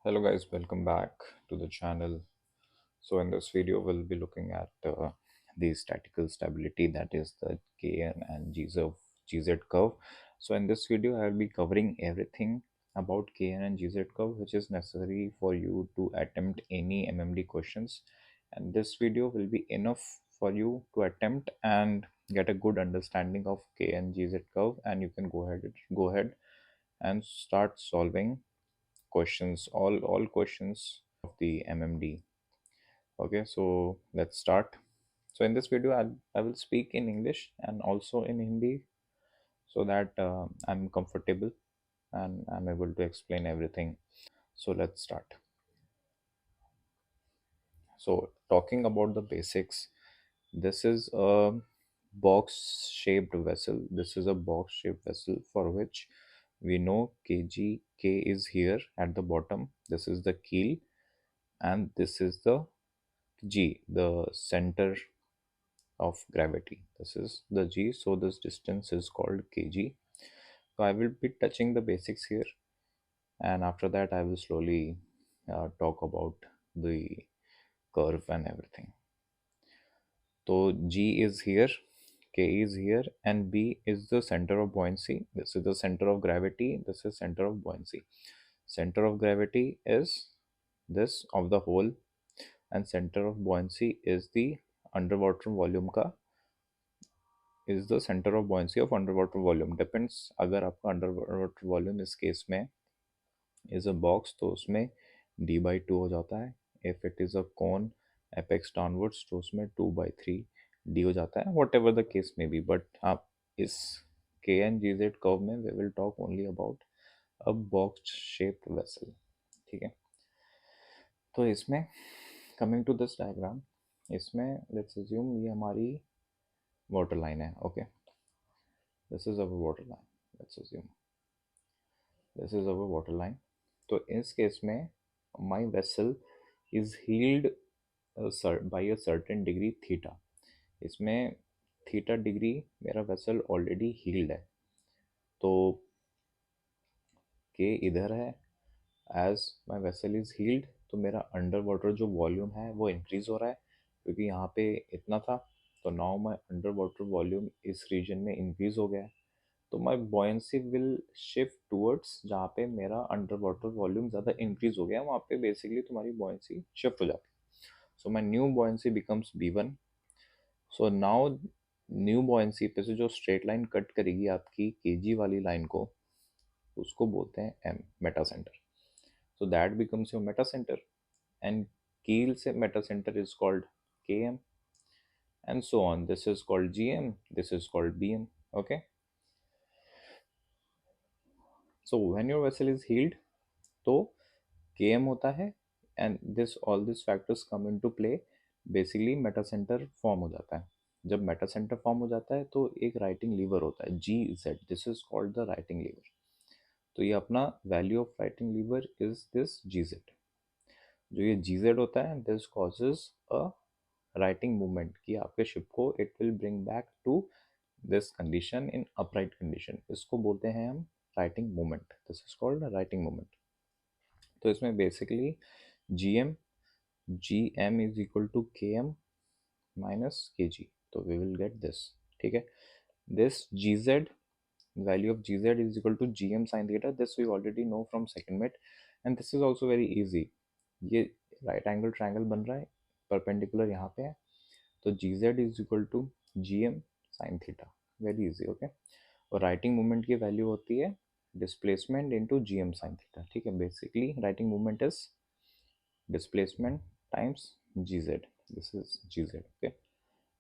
Hello guys, welcome back to the channel. So in this video we'll be looking at the statical stability, that is the Kn and GZ curve. So in this video I'll be covering everything about Kn and GZ curve which is necessary for you to attempt any MMD questions, and this video will be enough for you to attempt and get a good understanding of Kn GZ curve, and you can go ahead and start solving questions, all questions of the MMD. Okay, so let's start. So in this video I will speak in English and also in Hindi so that I'm comfortable and I'm able to explain everything. So let's start. So talking about the basics, this is a box shaped vessel. This is a box shaped vessel for which we know K is here at the bottom. This is the keel and this is the G, the center of gravity. This is the G, so this distance is called kg. So I will be touching the basics here, and after that I will slowly talk about the curve and everything. So G is here, K is here, and B is the center of buoyancy. This is the center of gravity. This is center of buoyancy. Center of gravity is this of the whole, and center of buoyancy is the underwater volume का, is the centre of buoyancy of under water volume. Depends, अगर आपका under water volume इस case में is a box तो उसमें d/2 हो जाता है. If it is a cone apex downwards तो उसमें 2/3 d हो जाता है. वॉट एवर द केस में बी, बट आप इस के एन जी जेड कर्व में we will talk only about a box shaped vessel. ठीक है, तो इसमें कमिंग टू दिस डायग्राम, इसमें लेट्स अज्यूम ये हमारी वाटर लाइन है. Okay, this is our water line. Let's assume this is our water line. तो इस केस में my vessel is heeled by a certain degree theta. इसमें theta degree मेरा vessel already heeled है, तो के इधर है. As my vessel is heeled तो मेरा अंडर वाटर जो वॉल्यूम है वो इंक्रीज हो रहा है, क्योंकि यहाँ पे इतना था, तो now my under water volume इस रीजन में इंक्रीज हो गया है. तो माई बॉयंसी विल शिफ्ट टूवर्ड्स जहाँ पे मेरा अंडर वाटर वॉल्यूम ज़्यादा इंक्रीज हो गया, वहाँ पे बेसिकली तुम्हारी बॉयंसी शिफ्ट हो जाती है. So my new buoyancy becomes b1. So now new buoyancy पे से जो स्ट्रेट लाइन कट करेगी आपकी केजी वाली लाइन को, उसको बोलते हैं M, metacentre. So that becomes your metacentre, and keel से metacentre is called K M, and so on. This is called G M, this is called B M. Okay, so when your vessel is heeled तो km होता है, and this all this factors come into play. Basically metacentre form हो जाता है. जब Meta centre form हो जाता है तो एक राइटिंग लीवर होता है G Z. This is called the righting lever. तो ये अपना value of righting lever is this G Z. जो ये जी जेड होता है, this causes a righting movement कि आपके शिप को it will bring back to this condition in upright condition. इसको बोलते हैं हम righting movement. This is called righting movement. तो इसमें basically G M is equal to K M minus K G, तो वी विल गेट दिस. ठीक है, this G Z, value of G Z is equal to G M sine theta. This we already know from second mate, and this is also very easy. ये right angle triangle बन रहा है, perpendicular यहाँ पे है, तो G Z is equal to G M sine theta. Very easy. Okay, और righting movement की वैल्यू होती है डिस्प्लेसमेंट इंटू जी एम साइन थीटा. ठीक है, basically righting movement is displacement times gz. This is gz. Okay,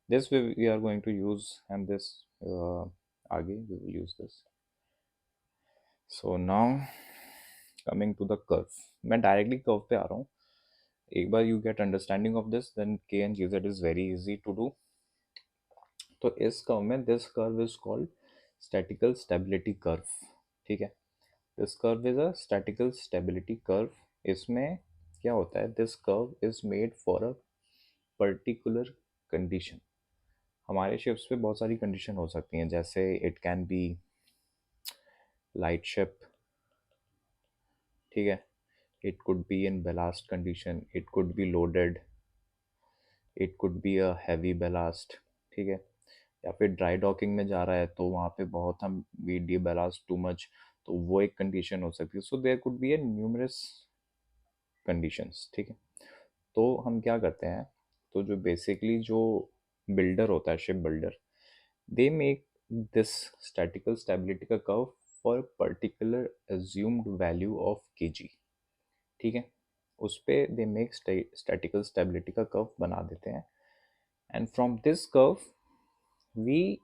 this we are going to use, and this आगे we will use this. So now coming to the curve, मैं directly curve पे आ रहा हूँ. एक बार you get understanding of this, then k and gz is very easy to do. तो इस curve में this curve is called statical stability curve. ठीक है, this curve is a statical stability curve. इसमें क्या होता है, this curve is made for a particular condition. हमारे शिप्स पे बहुत सारी कंडीशन हो सकती हैं, जैसे it can be light ship, ठीक है, it could be in ballast condition, it could be loaded, it could be a heavy ballast, ठीक है, या फिर ड्राई डॉकिंग में जा रहा है तो वहाँ पे बहुत हम we D ballast too much, तो वो एक कंडीशन हो सकती है. So there could be a numerous conditions, ठीक है. तो हम क्या करते हैं, तो जो बेसिकली जो बिल्डर होता है, ship builder, they make this statical stability का curve for particular assumed value of KG, ठीक है. उस पे दे मेक स्टैटिकल स्टेबिलिटी का कर्व बना देते हैं, and from this curve we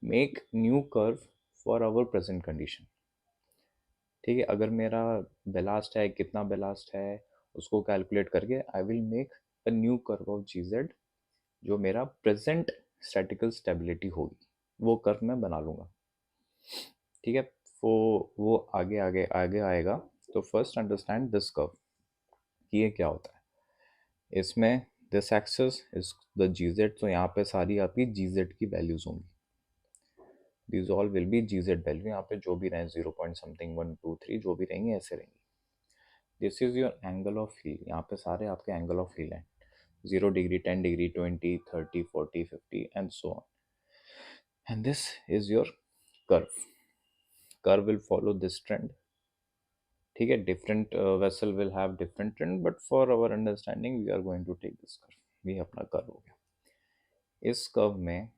make new curve for our present condition, ठीक है. अगर मेरा बेलास्ट है, कितना बेलास्ट है, उसको कैलकुलेट करके I will make a new curve of G Z, जो मेरा प्रेजेंट स्टैटिकल स्टेबिलिटी होगी, वो कर्व मैं बना लूँगा, ठीक है. वो आगे आगे आगे आएगा. तो फर्स्ट अंडरस्टैंड दिस कर्व कि ये क्या होता है. इसमें this axis is the G Z, तो यहाँ पे सारी आपकी जी जेड की वैल्यूज होंगी. These all will be G Z value, यहाँ पे जो भी रहें 0 पॉइंट समथिंग 1 2 3 जो भी रहेंगी ऐसे रहेंगी. This is your angle of heel, यहाँ पे सारे आपके एंगल ऑफ हील हैं, 0 degree, 10 degree, 20, 30, 40, 50 and so on. And this is your curve. Curve will follow this trend, ठीक है. Different vessel will have different trend, but for our understanding we are going to take this curve. ये अपना curve हो गया. इस curve में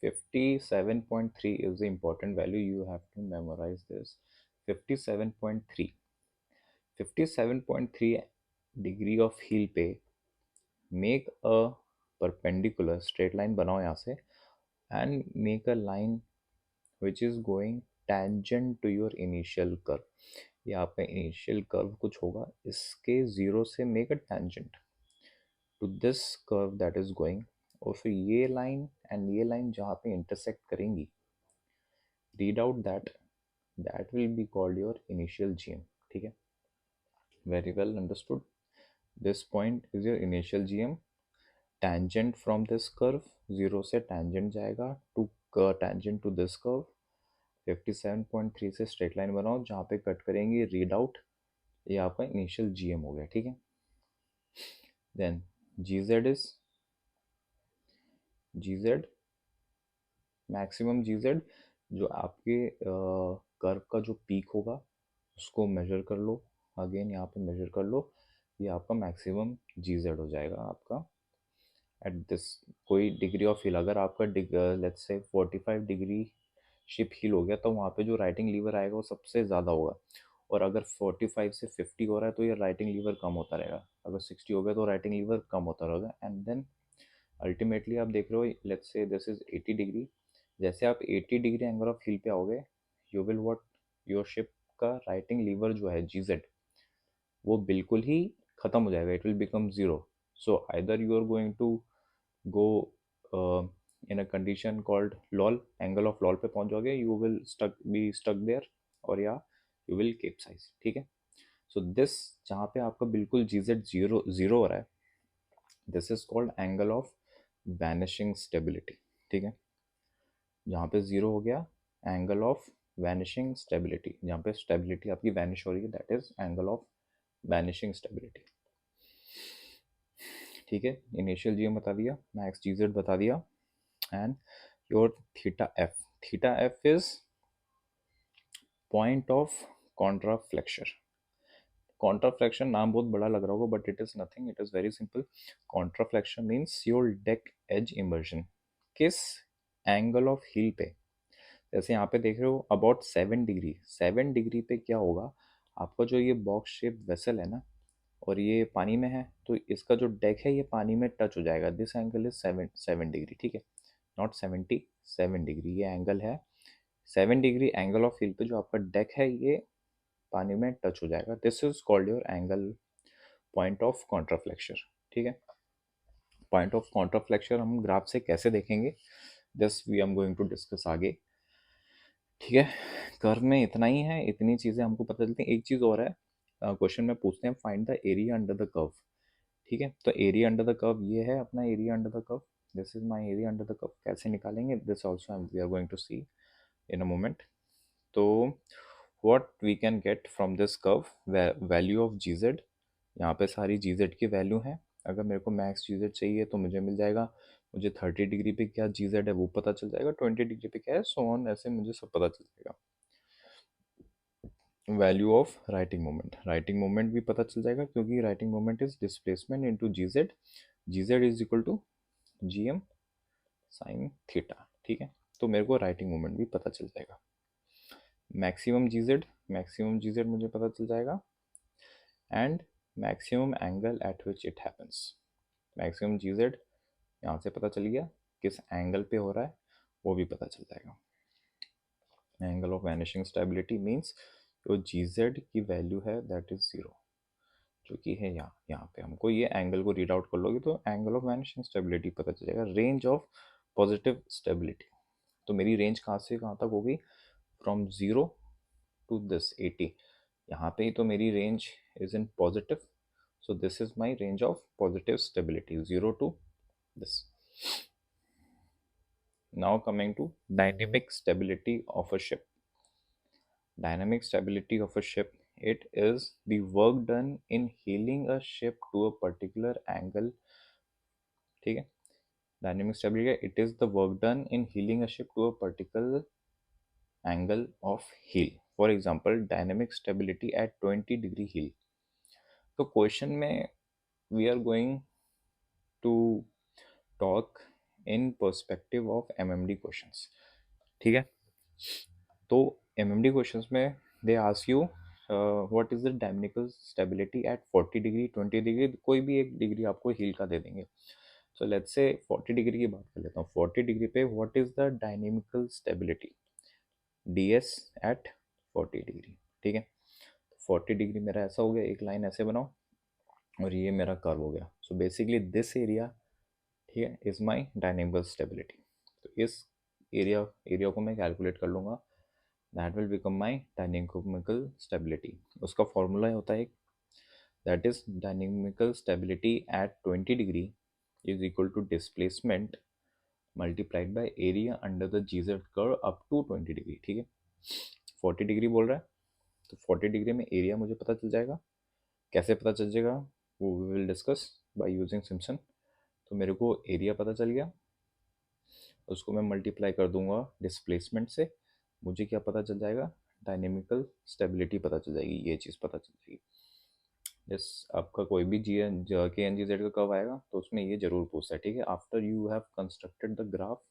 57.3 is the important value, you have to memorize this. 57.3, 57.3 degree of heel पे make a perpendicular straight line बनाओ यहाँ से, and make a line which is going tangent to your initial curve. यहाँ पे इनिशियल कर्व कुछ होगा, इसके zero से make a tangent to this curve that is going, और फिर ये लाइन एंड ये लाइन जहाँ पे इंटरसेक्ट करेंगी, read out that will be called your initial GM, ठीक है. Very well understood. This point is your initial GM. tangent from this curve, zero से tangent जाएगा to tangent to this curve. 57.3 से straight line बनाओ, जहाँ पे cut करेंगे read out, ये आपका इनिशियल जीएम हो गया, ठीक है. Then G Z is G Z maximum G Z, जो आपके कर्व का जो पीक होगा उसको मेजर कर लो, अगेन यहाँ पे मेजर कर लो, ये आपका मैक्सिमम जी जेड हो जाएगा आपका एट दिस. कोई डिग्री ऑफ हील, अगर आपका let's say 45 degree ship heal हो गया, तो वहाँ पे जो राइटिंग लीवर आएगा वो सबसे ज़्यादा होगा. और अगर 45 से 50 हो रहा है तो ये राइटिंग लीवर कम होता रहेगा. अगर 60 हो गया तो राइटिंग लीवर कम होता रहेगा. एंड देन अल्टीमेटली आप देख रहे हो, let's say this is 80 degree. जैसे आप 80 डिग्री एंगल ऑफ हिल पे आओगे, you will what, your ship का राइटिंग लीवर जो है जी जेड, वो बिल्कुल ही ख़त्म हो जाएगा, it will become zero. So either you are going to go in a condition called loll, angle of loll पे पहुंच जाओगे, यू विल स्टक देयर, और या यू विल कैप्साइज, ठीक है. सो दिस, जहाँ पे आपका बिल्कुल जी जेड जीरो जीरो हो रहा है, this is called angle of vanishing stability, ठीक है. जहाँ पे ज़ीरो हो गया, एंगल ऑफ वैनिशिंग स्टेबिलिटी, जहाँ पे स्टेबिलिटी आपकी वैनिश हो रही है, that is angle of vanishing stability, ठीक है. इनिशियल जीएम बता दिया, मैक्स जीजेड बता दिया, and your theta F is point of contraflexure. Contraflexure नाम बहुत बड़ा लग रहा होगा, but it is nothing, it is very simple. Contraflexure means your deck edge immersion. किस एंगल ऑफ हील पे, जैसे यहाँ पे देख रहे हो अबाउट 7 डिग्री, 7 डिग्री पे क्या होगा, आपका जो ये बॉक्स शेप वेसल है ना, और ये पानी में है, तो इसका जो डेक है ये पानी में टच हो जाएगा. दिस एंगल इज 7 डिग्री, ठीक है. नॉट 70, 7 डिग्री ये एंगल है. 7 डिग्री एंगल ऑफ हिल पे जो आपका डेक है ये पानी में टच हो जाएगा. This is called your angle, point of contraflexure, ठीक है. पॉइंट ऑफ कॉन्ट्राफ्लेक्शन हम ग्राफ से कैसे देखेंगे, this we am going to discuss आगे, ठीक है. कर्व में इतना ही है, इतनी चीज़ें हमको पता चलती हैं. एक चीज़ और है, क्वेश्चन में पूछते हैं find the area under the curve, ठीक है. तो एरिया अंडर द कर्व ये है अपना area under the curve. This is my area under the curve. कैसे निकालेंगे, this also we are going to see in a moment. तो what we can get from this curve, value of gz, यहाँ पे सारी gz की value है। अगर मेरे को मैक्स gz चाहिए तो मुझे मिल जाएगा, मुझे 30 डिग्री पे क्या gz है वो पता चल जाएगा, 20 डिग्री पे क्या है, सो ऑन, ऐसे मुझे सब पता चल जाएगा। वैल्यू ऑफ राइटिंग मोमेंट भी पता चल जाएगा, क्योंकि righting moment is displacement into gz, gz is equal to gm sine theta, ठीक है। तो मेरे को राइटिंग मोमेंट भी पता चल जाएगा। मैक्सिमम gz मुझे पता चल जाएगा, and maximum angle eight which it happens. Maximum gz यहाँ से पता चल गया, किस एंगल पे हो रहा है वो भी पता चल जाएगा। Angle of vanishing stability means जो gz की वैल्यू है दैट इज 0, जो कि है यहाँ पे। हमको ये एंगल को रीड आउट कर लोगे तो एंगल ऑफ वैनिशिंग स्टेबिलिटी पता चलेगा। रेंज ऑफ पॉजिटिव स्टेबिलिटी, तो मेरी रेंज कहाँ से कहाँ तक होगी, फ्रॉम 0 टू दिस 80, यहाँ पे ही तो मेरी range is in positive, so this is my range of positive stability, 0 to this. Now coming to dynamic stability of a ship. Dynamic stability of a ship, it is the work done in heeling a ship to a particular angle, ठीक है। Dynamic stability, it is the work done in heeling a ship to a particular angle of heel. For example, dynamic stability at 20 degree heel. तो question में we are going to talk in perspective of MMD questions, ठीक है। तो MMD questions में they ask you what is the dynamical stability at 40 degree 20 degree, कोई भी एक degree आपको हील का दे देंगे। सो लेट्स से 40 डिग्री की बात कर लेता हूँ। 40 डिग्री पे what is the dynamical stability, ds at 40 degree, ठीक है। 40 डिग्री मेरा ऐसा हो गया, एक लाइन ऐसे बनाओ और ये मेरा कर्व हो गया। सो बेसिकली दिस एरिया, ठीक है, इज माई डायनेमिकल स्टेबिलिटी। तो इस एरिया को मैं कैलकुलेट कर लूँगा, that will become my dynamical stability. उसका फॉर्मूला होता है, that is dynamical stability at 20 degree is equal to displacement multiplied by area under the G Z curve up to 20 degree, ठीक है। 40 डिग्री बोल रहा है तो 40 डिग्री में एरिया मुझे पता चल जाएगा। कैसे पता चल जाएगा वो we will discuss by using Simpson. तो मेरे को एरिया पता चल गया, उसको मैं मल्टीप्लाई कर दूंगा डिस्प्लेसमेंट से, मुझे क्या पता चल जाएगा, डायनेमिकल स्टेबिलिटी पता चल जाएगी, ये चीज़ पता चल जाएगी। यस, आपका कोई भी के एन जी जेड का कर्व आएगा तो उसमें ये जरूर पूछता है, ठीक है। After you have constructed the graph,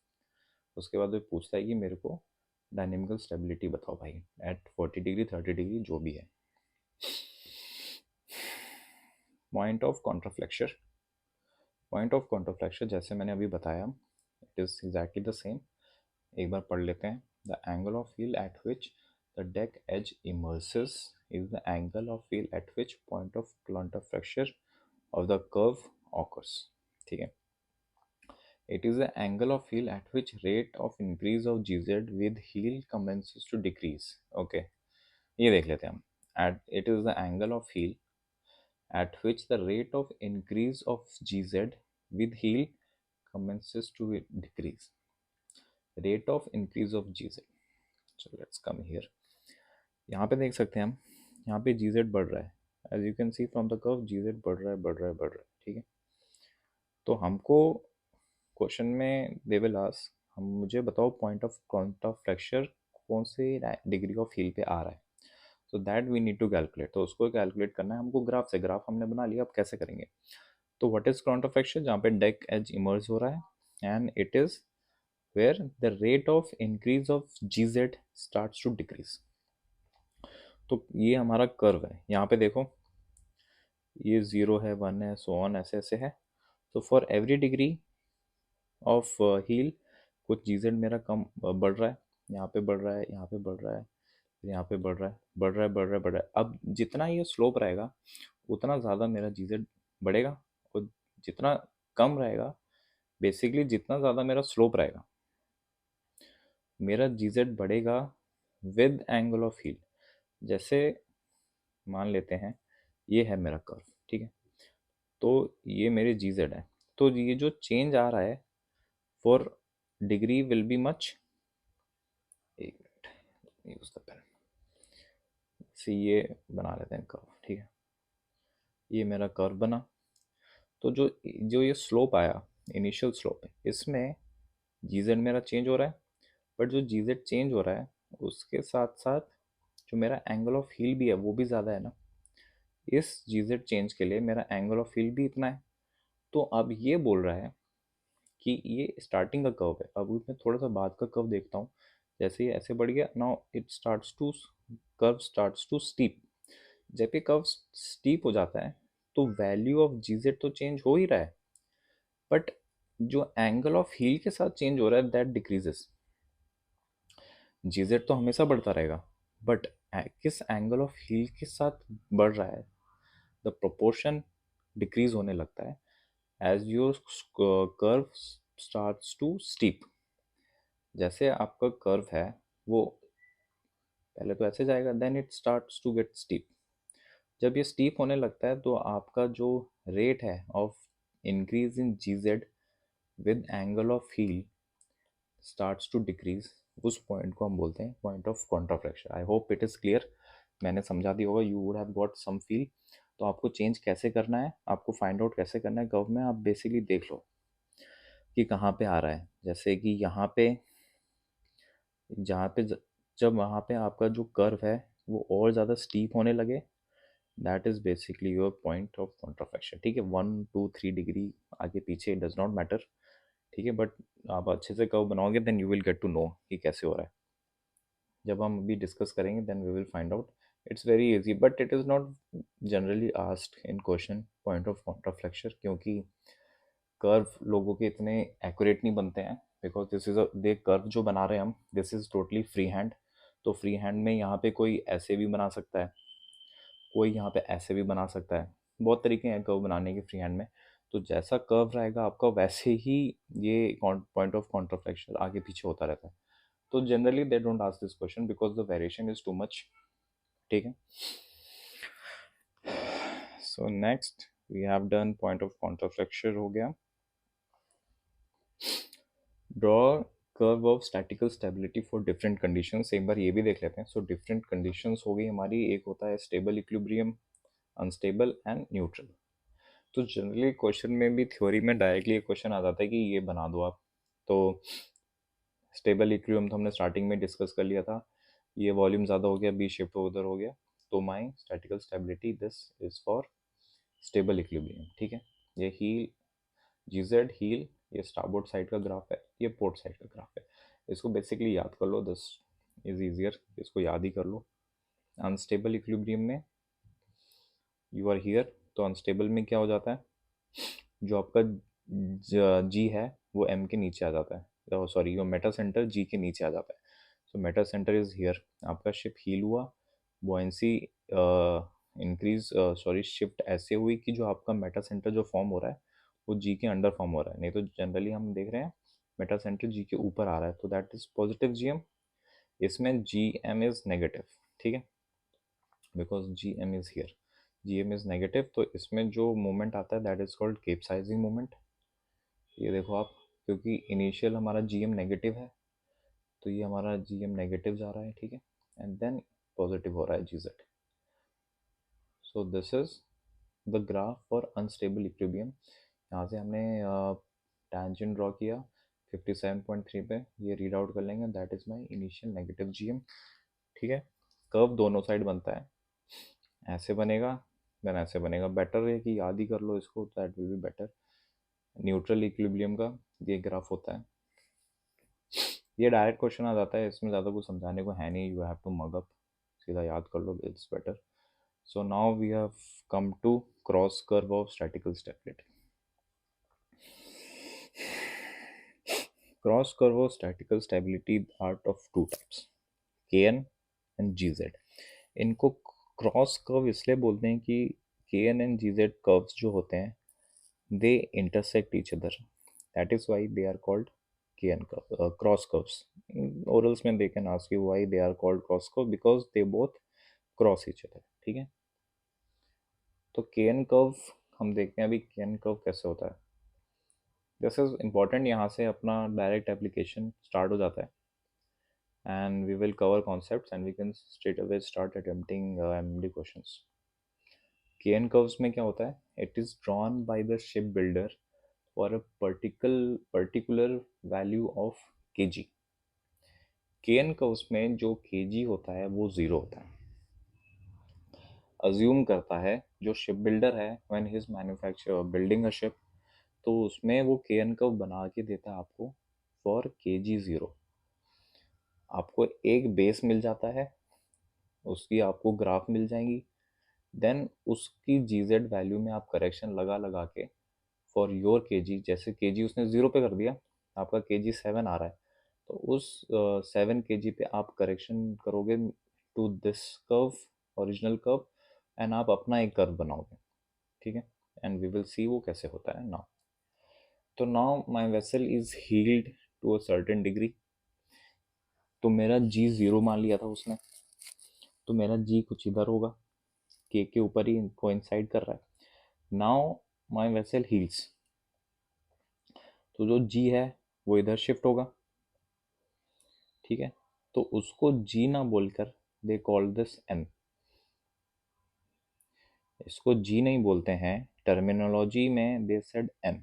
उसके बाद वो पूछता है कि मेरे को डायनेमिकल स्टेबिलिटी बताओ भाई एट 40 डिग्री 30 डिग्री जो भी है। Point of contraflexure, point of contraflexure जैसे मैंने अभी बताया it is exactly the same. एक बार पढ़ लेते हैं। The angle of wheel at which the deck edge immerses is the angle of wheel at which point of contraflexure of the curve occurs, ठीक है। It is the angle of heel at which rate of increase of gz with heel commences to decrease. Okay, ये देख लेते हैं हम। At it is the angle of heel at which the rate of increase of gz with heel commences to decrease. Rate of increase of gz. So let's come here. यहाँ पे देख सकते हैं हम, यहाँ पे gz बढ़ रहा है। As you can see from the curve, gz बढ़ रहा है बढ़ रहा है बढ़ रहा है, ठीक है। तो हमको क्वेश्चन में दे विल आस्क, हम मुझे बताओ पॉइंट ऑफ कॉन्ट्राफ्लेक्चर कौन से डिग्री ऑफ हील पे आ रहा है। So that we need to calculate. तो उसको कैलकुलेट करना है हमको ग्राफ से। ग्राफ हमने बना लिया, अब कैसे करेंगे। तो व्हाट इज कॉन्ट्राफ्लेक्चर, जहाँ पे डेक एज इमर्ज हो रहा है and it is where the rate of increase of G Z starts to decrease. तो ये हमारा कर्व है, यहाँ पे देखो ये 0 है 1 है सो ऑन ऐसे ऐसे है। तो for every degree of heel कुछ जीजेड मेरा कम बढ़ रहा है, यहाँ पे बढ़ रहा है, यहाँ पे बढ़ रहा है, यहाँ पे बढ़ रहा है बढ़ रहा है बढ़ रहा है बढ़ रहा है। अब जितना ये स्लोप रहेगा उतना ज़्यादा मेरा जीजेड बढ़ेगा, और जितना कम रहेगा, बेसिकली जितना ज़्यादा मेरा स्लोप रहेगा मेरा जीजेड बढ़ेगा विद एंगल ऑफ हील। जैसे मान लेते हैं ये है मेरा कर्व, ठीक है। तो ये मेरे जीजेड है, तो ये जो चेंज आ रहा है for degree will be much, एक मिनट यूज द पेन। से ये बना लेते हैं कर्व, ठीक है। ये मेरा कर्व बना। तो जो जो ये स्लोप आया, इनिशियल स्लोप, इसमें जीजेड मेरा चेंज हो रहा है, बट जो जीजेड चेंज हो रहा है उसके साथ साथ जो मेरा एंगल ऑफ हील भी है वो भी ज़्यादा है ना। इस जीजेड चेंज के लिए मेरा एंगल ऑफ हील भी इतना है। तो अब ये बोल रहा है कि ये स्टार्टिंग का कर्व है। अब मैं थोड़ा सा बाद का कर्व देखता हूँ। जैसे ये ऐसे बढ़ गया, now it starts to, curve starts to steep. जब ये कर्व स्टीप हो जाता है तो वैल्यू ऑफ जीजेड तो चेंज हो ही रहा है, बट जो एंगल ऑफ हील के साथ चेंज हो रहा है दैट डिक्रीजेस। जीजेड तो हमेशा बढ़ता रहेगा, बट किस एंगल ऑफ हील के साथ बढ़ रहा है, द प्रोपोर्शन डिक्रीज होने लगता है as your curve starts to steep. जैसे आपका कर्व है वो पहले तो ऐसे जाएगा, then it starts to get steep. जब ये स्टीप होने लगता है तो आपका जो रेट है of increase in G Z with angle of heel starts to decrease. उस पॉइंट को हम बोलते हैं point of contraflexure. I hope it is clear, मैंने समझा दिया होगा, you would have got some feel. तो आपको चेंज कैसे करना है, आपको फाइंड आउट कैसे करना है कर्व में, आप बेसिकली देख लो कि कहाँ पे आ रहा है। जैसे कि यहाँ पे, जहाँ पे जब वहाँ पे आपका जो कर्व है वो और ज़्यादा स्टीप होने लगे, that is basically your point of contraflexure, ठीक है। 1 2 3 डिग्री आगे पीछे डज नॉट मैटर, ठीक है, बट आप अच्छे से कर्व बनाओगे then you will get to know कि कैसे हो रहा है। जब हम अभी डिस्कस करेंगे then we will find out. It's very easy but it is not generally asked in question point of contraflexure, क्योंकि कर्व लोगों के इतने एक्यूरेट नहीं बनते हैं, because this is a they curve जो बना रहे हैं हम, this is totally free hand. तो फ्री हैंड में यहाँ पे कोई ऐसे भी बना सकता है, कोई यहाँ पे ऐसे भी बना सकता है, बहुत तरीके हैं कर्व बनाने के फ्री हैंड में। तो जैसा कर्व रहेगा आपका वैसे ही ये पॉइंट ऑफ कॉन्ट्राफ्लेक्शन आगे पीछे होता रहता है। तो generally they don't ask this question because the variation is too much, ठीक है। So next we have done point of contraflexure हो गया। Draw curve of statical stability for different conditions, एक बार ये भी देख लेते हैं। सो डिफरेंट कंडीशंस हो गई हमारी, एक होता है stable equilibrium, unstable and neutral. तो जनरली क्वेश्चन में भी, थ्योरी में डायरेक्टली एक क्वेश्चन आ जाता है कि ये बना दो आप। तो स्टेबल इक्विलिब्रियम तो हमने स्टार्टिंग में डिस्कस कर लिया था, ये वॉल्यूम ज़्यादा हो गया, बी शिफ्ट उधर हो गया। तो my statical stability this is for stable equilibrium, ठीक है। ये हील, जी जेड हील, ये स्टारबोर्ड साइड का ग्राफ है, ये पोर्ट साइड का ग्राफ है। इसको बेसिकली याद कर लो, दिस इज ईजियर, इसको याद ही कर लो। अनस्टेबल इक्विलिब्रियम में यू आर हियर, तो अनस्टेबल में क्या हो जाता है, जो आपका जी है वो एम के नीचे आ जाता है, सॉरी योर मेटा सेंटर जी के नीचे आ जाता है। सो मेटा सेंटर इज हियर, आपका शिप हील हुआ, बुआंसी इंक्रीज, सॉरी शिफ्ट ऐसे हुई कि जो आपका मेटा सेंटर जो फॉर्म हो रहा है वो जी के अंडर फॉर्म हो रहा है, नहीं तो जनरली हम देख रहे हैं मेटा सेंटर जी के ऊपर आ रहा है, तो that is positive G M. इसमें जी एम इज नेगेटिव, ठीक है, because G M is here, G M is negative. तो इसमें जो मोमेंट आता है that is called capsizing moment. ये देखो आप, क्योंकि इनिशियल हमारा जी एम नेगेटिव है तो ये हमारा जी एम नेगेटिव जा रहा है, ठीक है, एंड देन पॉजिटिव हो रहा है G Z. So this is the graph for unstable equilibrium. यहाँ से हमने टेंजेंट ड्रॉ किया 57.3 पे, ये रीड आउट कर लेंगे, that is my initial negative G M, ठीक है। कर्व दोनों साइड बनता है, ऐसे बनेगा देन ऐसे बनेगा, बेटर है कि याद ही कर लो इसको, that will be better. Neutral equilibrium का ये ग्राफ होता है। ये डायरेक्ट क्वेश्चन आ जाता है, इसमें ज़्यादा कुछ समझाने को है नहीं, you have to mug up, सीधा याद कर लो, it's better. So now we have come to cross curve of statical stability. Cross curve of statical stability art of two types, K N and G Z. इनको cross curve इसलिए बोलते हैं कि K N and G Z curves जो होते हैं they intersect each other, that is why they are called kn curve, cross curves. Orals में they can ask you why they are called cross curve, because they both cross each other, ठीक है। तो kn curve हम देखते हैं अभी kn curve कैसे होता है, दिस इज इम्पॉर्टेंट, यहाँ से अपना डायरेक्ट एप्लीकेशन स्टार्ट हो जाता है। and we will cover concepts and we can straight away start attempting MD questions. Kn curves में क्या होता है? It is drawn by the shipbuilder for a particular value of kg. Kn curves में जो kg होता है वो zero होता है. अज्यूम करता है जो शिप बिल्डर है when he is manufacture building a ship, तो उसमें वो Kn कर्व बना के देता है आपको फॉर kg जीरो. आपको एक बेस मिल जाता है, उसकी आपको ग्राफ मिल जाएंगी, देन उसकी जीजेड वैल्यू में आप करेक्शन लगा लगा के फॉर योर केजी, जैसे केजी उसने ज़ीरो पे कर दिया, आपका केजी 7 आ रहा है, तो उस 7 केजी पे आप करेक्शन करोगे to this curve, original curve, and आप अपना एक कर्व बनाओगे. ठीक है, एंड वी विल सी वो कैसे होता है नाउ. तो now my vessel is heeled to a certain degree. तो मेरा जी ज़ीरो मान लिया था उसने, तो मेरा जी कुछ इधर होगा, के ऊपर ही कोइंसाइड कर रहा है. नाउ माई वेसल हील्स, तो जो जी है वो इधर शिफ्ट होगा. ठीक है, तो उसको जी ना बोलकर दे कॉल दिस एन. इसको जी नहीं बोलते हैं, टर्मिनोलॉजी में they said N,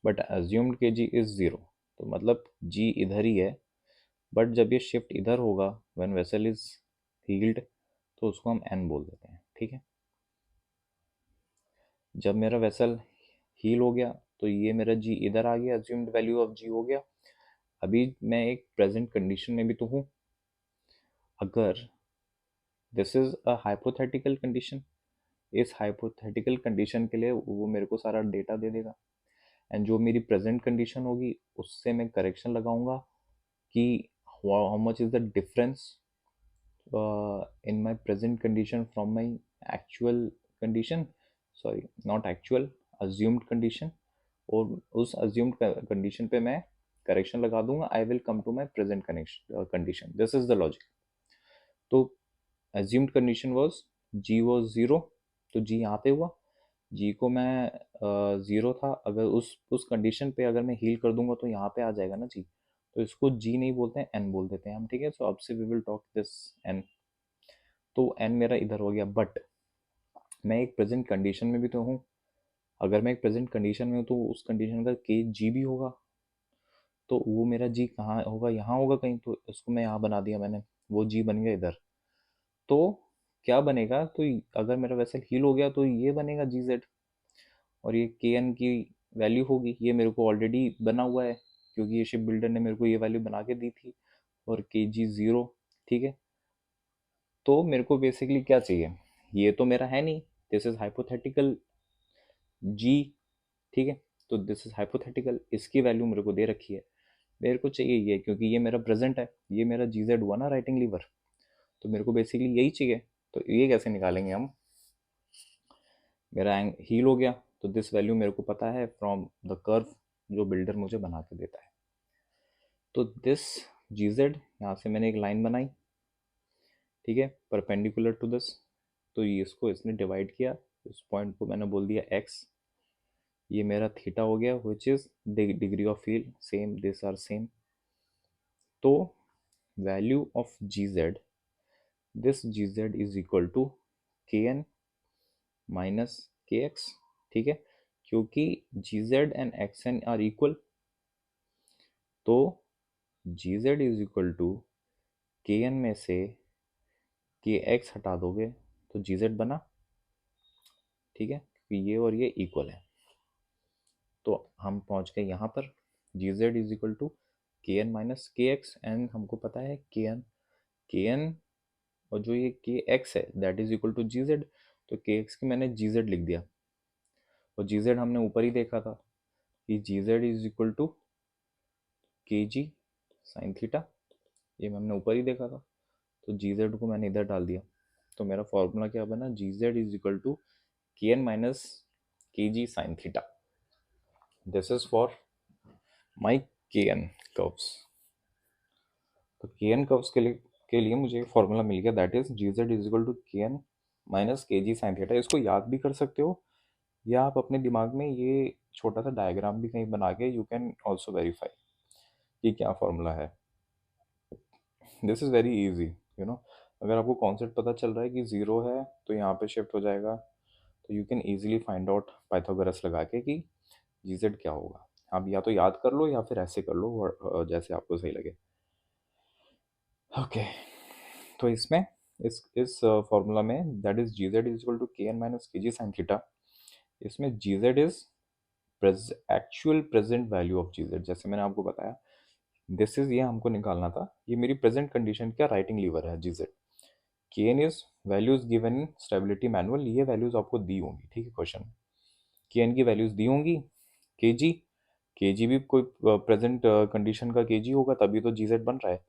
but assumed K G is zero. तो मतलब जी इधर ही है, बट जब ये शिफ्ट इधर होगा व्हेन वेसल इज हील्ड, तो उसको हम एन बोल देते हैं. ठीक है, जब मेरा वेसल हील हो गया तो ये मेरा जी इधर आ गया, अज्यूम्ड वैल्यू ऑफ जी हो गया. अभी मैं एक प्रेजेंट कंडीशन में भी तो हूँ. अगर this is a hypothetical condition, इस हाइपोथेटिकल कंडीशन के लिए वो मेरे को सारा डेटा दे देगा, एंड जो मेरी प्रेजेंट कंडीशन होगी उससे मैं करेक्शन लगाऊंगा कि how much is the difference in my present condition from my actual condition, sorry not actual, assumed condition. और उस अज्यूम्ड कंडीशन पे मैं करेक्शन लगा दूंगा. I will come to my present condition. This is the logic. तो assumed condition was g was zero, तो g यहाँ पे हुआ. g को मैं ज़ीरो था, अगर उस कंडीशन पे अगर मैं हील कर दूंगा तो यहाँ पे आ जाएगा ना g. तो इसको g नहीं बोलते हैं, n बोल देते हैं हम. ठीक है, सो अब से we will talk this n. तो n मेरा इधर हो गया, बट मैं एक प्रेजेंट कंडीशन में भी तो हूँ. अगर मैं एक प्रेजेंट कंडीशन में हूँ तो उस कंडीशन का के जी भी होगा, तो वो मेरा जी कहाँ होगा? यहाँ होगा कहीं. तो इसको मैं यहाँ बना दिया मैंने, वो जी बन गया इधर. तो क्या बनेगा? तो अगर मेरा वेसल हील हो गया तो ये बनेगा जी जेड, और ये के एन की वैल्यू होगी. ये मेरे को ऑलरेडी बना हुआ है क्योंकि ये शिप बिल्डर ने मेरे को ये वैल्यू बना के दी थी, और के जी ज़ीरो. ठीक है, तो मेरे को बेसिकली क्या चाहिए? ये तो मेरा है नहीं, दिस इज हाइपोथेटिकल जी. ठीक है, तो दिस इज हाइपोथेटिकल, इसकी वैल्यू मेरे को दे रखी है. मेरे को चाहिए ये, क्योंकि ये मेरा प्रेजेंट है, ये मेरा जी जेड हुआ ना, राइटिंग लीवर. तो मेरे को बेसिकली यही चाहिए. तो ये कैसे निकालेंगे हम? मेरा हील हो गया, तो दिस वैल्यू मेरे को पता है फ्रॉम द कर्व जो बिल्डर मुझे बना के देता है. तो दिस जी जेड, यहाँ से मैंने एक लाइन बनाई. ठीक है, परपेंडिकुलर टू दिस. तो ये इसको इसने डिवाइड किया, इस पॉइंट को मैंने बोल दिया एक्स. ये मेरा थीटा हो गया which is degree of heel, same this are same. तो value of G Z, this G Z is equal to K N minus K X. ठीक है, क्योंकि G Z and X N are equal, तो G Z is equal to K N में से के x हटा दोगे तो जी जेड बना. ठीक है, क्योंकि ये और ये इक्वल है. तो हम पहुंच गए यहाँ पर. जी Z is equal to K N minus K x, and हमको पता है के एन और जो ये के एक्स है that is equal to G Z. तो के एक्स की मैंने जी जेड लिख दिया, और जी जेड हमने ऊपर ही देखा था कि जी जेड इज इक्वल टू के जी साइन थीटा. ये हमने ऊपर ही देखा था, तो जी जेड को मैंने इधर डाल दिया. तो मेरा फॉर्मूला क्या बना? G Z is equal to K N minus K G sine theta. This is for my K N curves. तो के एन कर्व्स के लिए मुझे एक फॉर्मूला मिल गया, that is G Z is equal to K N minus K G sine theta. इसको याद भी कर सकते हो, या आप अपने दिमाग में ये छोटा सा डायग्राम भी कहीं बना के यू कैन ऑल्सो वेरीफाई कि क्या फॉर्मूला है. This is very easy, you know. अगर आपको कॉन्सेप्ट पता चल रहा है कि ज़ीरो है तो यहाँ पे शिफ्ट हो जाएगा, तो you can easily find out Pythagoras लगा के कि जीजेड क्या होगा। आप या तो याद कर लो या फिर ऐसे कर लो, जैसे आपको सही लगे। ओके, तो इसमें इस फॉर्मूला में that is G Z is equal to K N minus K G sine theta, इसमें G Z is actual present value of G Z. जैसे मैंने आपको बताया, दिस इज, ये हमको निकालना था, ये मेरी प्रेजेंट कंडीशन का राइटिंग लीवर है G Z. K N is values given in stability manual, ये वैल्यूज आपको दी होंगी, ठीक है, क्वेश्चन में के एन की वैल्यूज दी होंगी। के जी भी कोई प्रेजेंट कंडीशन का के जी होगा, तभी तो जी जेड बन रहा है,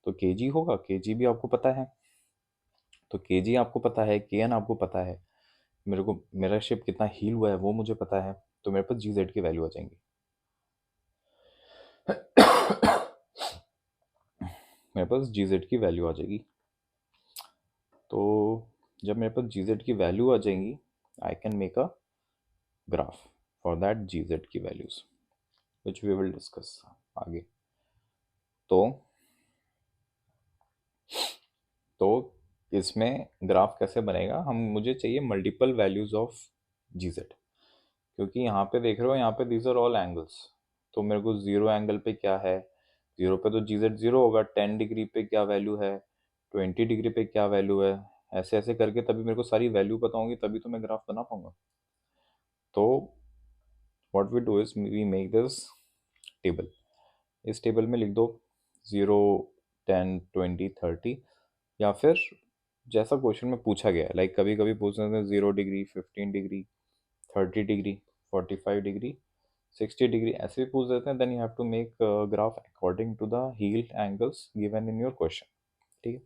तो के जी होगा, के जी भी आपको पता है, तो के जी आपको पता है, के एन आपको पता है, मेरे को मेरा शिप कितना हील हुआ है वो मुझे पता है, तो मेरे पास जी जेड की वैल्यू आ जाएंगी। मेरे पास जी जेड की वैल्यू आ जाएगी। तो जब मेरे पास जी जेड की वैल्यू आ जाएंगी, I can make a graph for that G Z की values, which we will discuss आगे। तो तो इसमें ग्राफ कैसे बनेगा, हम मुझे चाहिए multiple values of G Z, क्योंकि यहाँ पे देख रहे हो, यहाँ पे दीज आर ऑल एंगल्स, तो मेरे को जीरो एंगल पे क्या है, जीरो पे तो जी जेड जीरो होगा, 10 डिग्री पे क्या वैल्यू है, 20 डिग्री पे क्या वैल्यू है, ऐसे ऐसे करके तभी मेरे को सारी वैल्यू पता होंगी, तभी तो मैं ग्राफ बना पाऊंगा। तो what we do is we make this table, इस टेबल में लिख दो 0, 10, 20, 30, या फिर जैसा क्वेश्चन में पूछा गया है, लाइक कभी कभी पूछ रहे थे 0 degree, 15 degree, 30 degree, 45 degree, 60 degree, ऐसे भी पूछ देते हैं, then you have to make graph according to the heeled angles given in your question, ठीक है।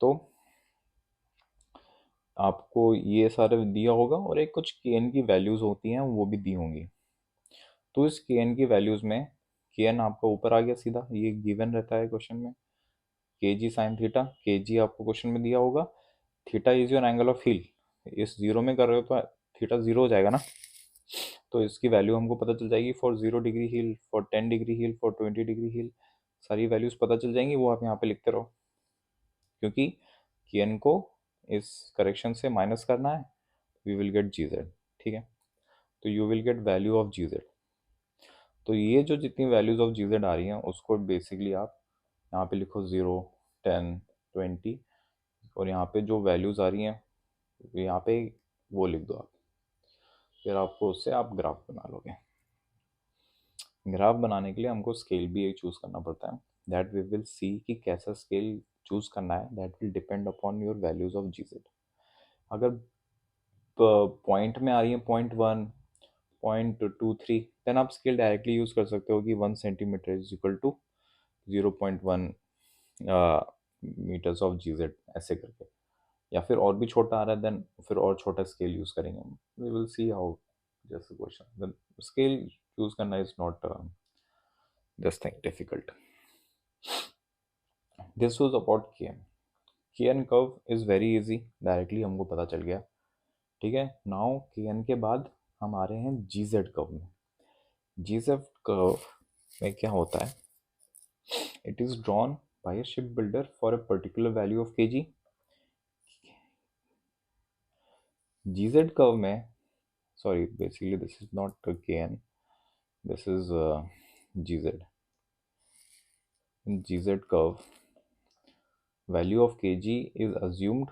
तो आपको ये सारे दिया होगा, और एक कुछ के एन की वैल्यूज होती हैं वो भी दी होंगी, तो इस के एन की वैल्यूज में के एन आपका ऊपर आ गया सीधा, ये गिवन रहता है क्वेश्चन में, के जी साइन थीटा, के जी आपको क्वेश्चन में दिया होगा, theta is your angle of heel, इस जीरो में कर रहे हो तो थीटा जीरो हो जाएगा ना, तो इसकी वैल्यू हमको पता चल जाएगी for 0 degree heel, for 10 degree heel, for 20 degree heel, सारी वैल्यूज पता चल जाएंगी, वो आप यहाँ पे लिखते रहो, क्योंकि के एन को इस करेक्शन से माइनस करना है, we will get G Z, ठीक है। तो you will get value of G Z, तो ये जो जितनी वैल्यूज ऑफ जी जेड आ रही हैं उसको बेसिकली आप यहाँ पे लिखो 0, 10, 20, और यहाँ पे जो वैल्यूज आ रही हैं यहाँ पे वो लिख दो आप, फिर आपको उससे आप ग्राफ बना लोगे। ग्राफ बनाने के लिए हमको स्केल भी एक चूज़ करना पड़ता है, दैट वी विल सी कि कैसा स्केल चूज़ करना है, that will depend upon your values of G Z. अगर पॉइंट में आ रही है 0.1, 0.23, देन आप स्केल डायरेक्टली यूज़ कर सकते हो कि 1 centimetre is equal to 0.1 metres of G Z, ऐसे करके, या फिर और भी छोटा आ रहा है देन फिर और छोटा स्केल यूज़ करेंगे हम, वी विल सी हाउ, जैसे क्वेश्चन स्केल चूज़ करना is not this thing difficult. This was about K N curve is very easy, directly हमको पता चल गया, ठीक है। नाउ के एन के बाद हम आ रहे हैं जी जेड कर्व में। जी जेड कर्व में क्या होता है, it is drawn by a ship builder for a particular value of के जी। जी जेड कर्व में, sorry, basically this is not a kn, this is gz. In gz curve, value of kg is assumed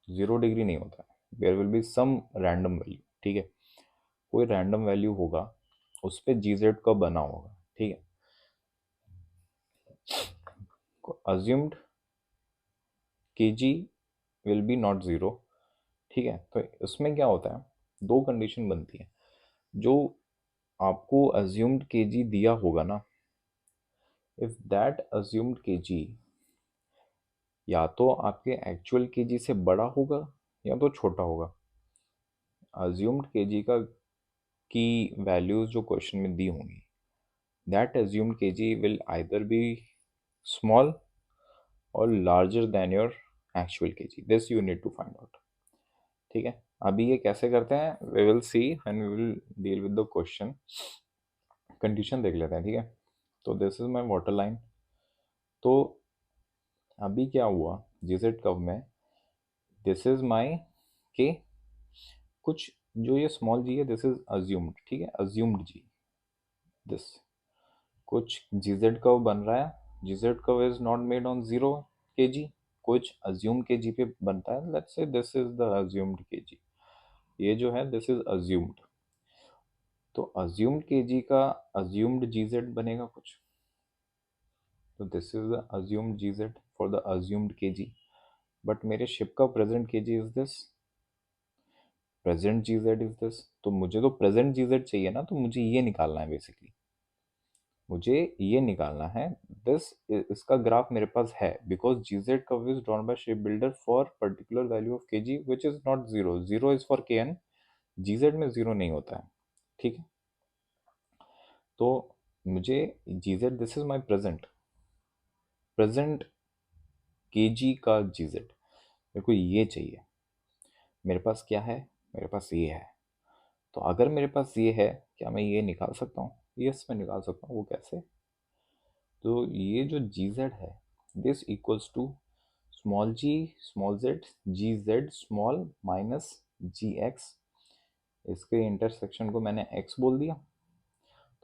0 degree नहीं होता है, there will be some random value, ठीक है, कोई random value होगा उस पर gz का बना होगा, ठीक है, assumed kg will be not 0, ठीक है। तो इसमें क्या होता है, दो कंडीशन बनती है, जो आपको assumed kg दिया होगा ना, if that assumed kg या तो आपके एक्चुअल केजी से बड़ा होगा या तो छोटा होगा, अज्यूम्ड केजी का की वैल्यूज जो क्वेश्चन में दी होंगी, that assumed KG will either be small or larger than your actual KG, this you need to find out, ठीक है। अभी ये कैसे करते हैं, we will see and we will deal with the question. Condition देख लेते हैं, ठीक है। तो this is my water line, तो अभी क्या हुआ जीजेड कर्व में, दिस इज माई के, कुछ जो ये स्मॉल जी है दिस इज अज्यूम्ड, ठीक है, अज्यूम्ड जी, दिस कुछ जीजेड कर्व बन रहा है, G Z curve is not made on 0 kg, कुछ अज्यूम kg पे बनता है, let's say this is the assumed kg, ये जो है दिस इज अज्यूम्ड, तो अज्यूम्ड kg का अज्यूम्ड जीजेड बनेगा कुछ, तो this is the assumed G Z for the assumed kg, but मेरे शिप का present kg is this, present G Z is this, तो मुझे तो प्रेजेंट जीजेड चाहिए ना, तो मुझे ये निकालना है बेसिकली, मुझे ये निकालना है, दिस इसका ग्राफ मेरे पास है, because G Z curve is drawn by shape builder for particular value of KG which is not zero, zero is for K N, G Z में जीरो नहीं होता है, ठीक है, तो मुझे G Z, this is my present, present KG का G Z मेरे को ये चाहिए, मेरे पास क्या है, मेरे पास ये है, तो अगर मेरे पास ये है, क्या मैं ये निकाल सकता हूँ, यस मैं निकाल सकता हूँ, वो कैसे, तो ये जो जी जेड है this equals to small G small Z G Z small minus G X, इसके इंटरसेक्शन को मैंने एक्स बोल दिया,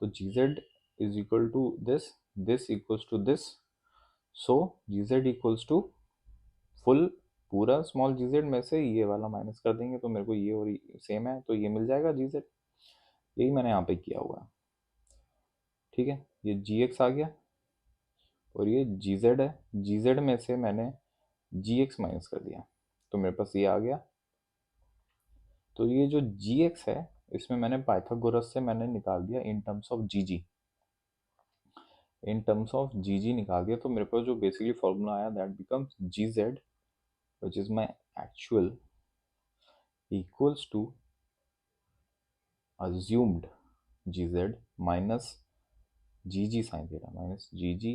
तो G Z is equal to this, this equals to this, so G Z equals to full पूरा small G Z में से ये वाला माइनस कर देंगे, तो मेरे को ये और सेम है, तो ये मिल जाएगा जी जेड, यही मैंने यहाँ पे किया हुआ है, ठीक है, ये जी एक्स आ गया और ये जी जेड है, जी जेड में से मैंने जी एक्स माइनस कर दिया, तो मेरे पास ये आ गया, तो ये जो जी एक्स है इसमें मैंने पाइथागोरस से मैंने निकाल दिया in terms of G G, in terms of G G निकाल दिया, तो मेरे पास जो बेसिकली फॉर्मूला आया that becomes G Z which is my actual equals to assumed G Z minus G G sine theta, minus G G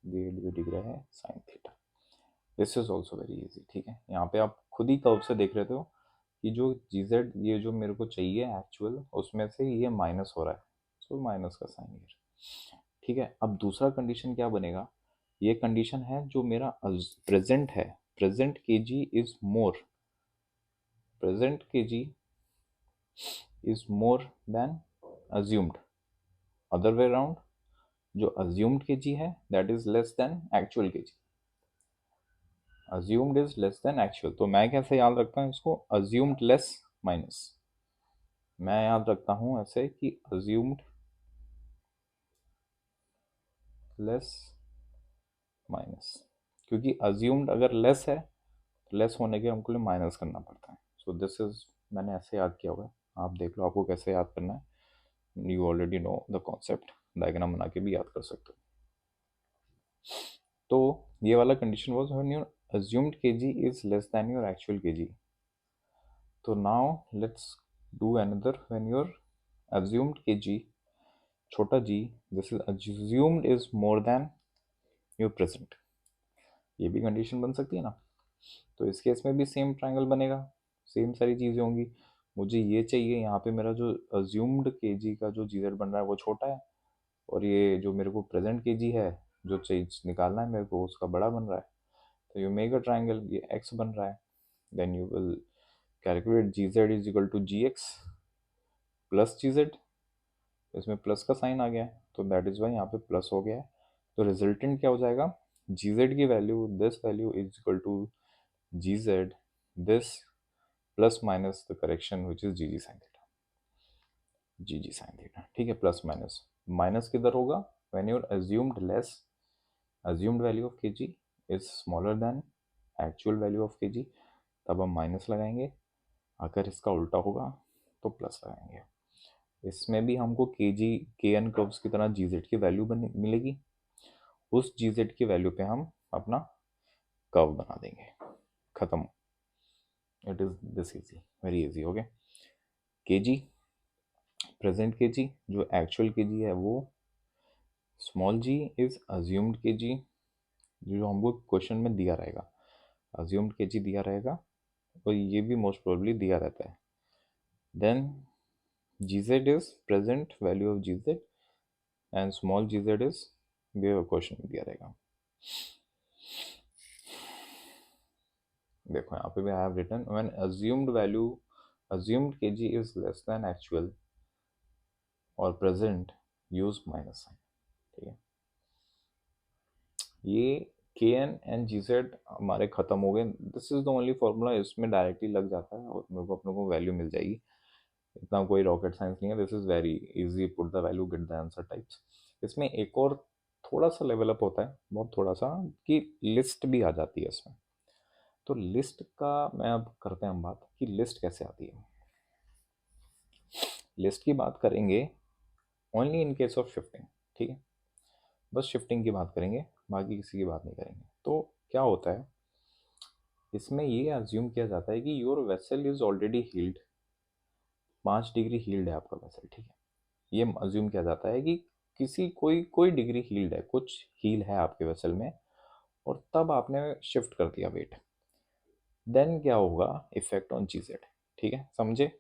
दिख रहा है sine theta, this is also very easy, ठीक है, यहाँ पे आप खुद ही कर्व से देख रहे हो कि जो जी जेड ये जो मेरे को चाहिए एक्चुअल उसमें से ये माइनस हो रहा है, सो माइनस का साइन हियर, ठीक है, अब दूसरा कंडीशन क्या बनेगा, ये कंडीशन है जो मेरा प्रेजेंट है, present K G is more, present K G is more than assumed, other way around, जो अज्यूम्ड के जी है that is less than actual K G, assumed is less than actual, तो मैं कैसे याद रखता हूँ इसको, अज्यूम्ड लेस माइनस, मैं याद रखता हूँ ऐसे कि अज्यूम्ड लेस माइनस, क्योंकि अज्यूम्ड अगर लेस है तो लेस होने के हमको लिए माइनस करना पड़ता है, सो दिस इज, मैंने ऐसे याद किया हुआ है, आप देख लो आपको कैसे याद करना है, you already know the concept, diagram बना के भी याद कर सकते हो, तो ये वाला condition was when your assumed kg is less than your actual kg, तो now let's do another, when your assumed kg छोटा g this is assumed is more than your present, ये भी कंडीशन बन सकती है ना, तो इस केस में भी सेम ट्रायंगल बनेगा, सेम सारी चीज़ें होंगी, मुझे ये चाहिए, यहाँ पे मेरा जो अज्यूम्ड केजी का जो जीजेड बन रहा है वो छोटा है, और ये जो मेरे को प्रेजेंट केजी है जो चीज निकालना है मेरे को उसका बड़ा बन रहा है, तो यू मेक अ ट्रायंगल, ये एक्स बन रहा है, then you will calculate G Z is equal to G X plus G Z, इसमें प्लस का साइन आ गया है तो दैट इज वाई यहाँ पे प्लस हो गया है, तो रिजल्टेंट क्या हो जाएगा, जी जेड की value this value is equal to G Z this plus minus the correction which is G G sine theta, G G sine theta, ठीक है, प्लस माइनस, माइनस किधर होगा, when your assumed less, assumed value of kg is smaller than actual value of kg, तब हम minus लगाएंगे, अगर इसका उल्टा होगा तो प्लस लगाएंगे, इसमें भी हमको के जी के एन कर्व्स की तरह जी जेड की वैल्यू मिलेगी, उस जी जेड की वैल्यू पे हम अपना कर्व बना देंगे, खत्म, it is this easy, very easy, okay, के जी प्रेजेंट के जी, जो एक्चुअल के जी है वो small ji is assumed K जी, जो हमको क्वेश्चन में दिया रहेगा, अज्यूम्ड के जी दिया रहेगा, और ये भी मोस्ट प्रोबेबली दिया रहता है, then G Z is present value of G Z and small G Z is भी क्वेश्चन में दिया रहेगा, देखो यहाँ पे भी I have written when assumed value assumed KG is less than actual और प्रेजेंट यूज माइनस साइन। ठीक है, ये के एन एंड जी जेड हमारे खत्म हो गए। This is the only formula, इसमें डायरेक्टली लग जाता है और मेरे को अपने को वैल्यू मिल जाएगी। इतना कोई रॉकेट साइंस नहीं है, this is very easy, put the value get the answer types. इसमें एक और थोड़ा सा लेवल अप होता है, बहुत थोड़ा सा, कि लिस्ट भी आ जाती है इसमें। तो लिस्ट का मैं अब करते हैं हम बात कि लिस्ट कैसे आती है। लिस्ट की बात करेंगे only in case of shifting. ठीक है, बस शिफ्टिंग की बात करेंगे, बाकी किसी की बात नहीं करेंगे। तो क्या होता है इसमें, ये अज्यूम किया जाता है कि your vessel is already heeled, 5 degree heeled है आपका वेसल। ठीक है, ये अज्यूम किया जाता है कि किसी कोई कोई डिग्री हील्ड है, कुछ हील है आपके वेसल में, और तब आपने शिफ्ट कर दिया वेट। देन क्या होगा, इफेक्ट ऑन जी जेड। ठीक है, समझे?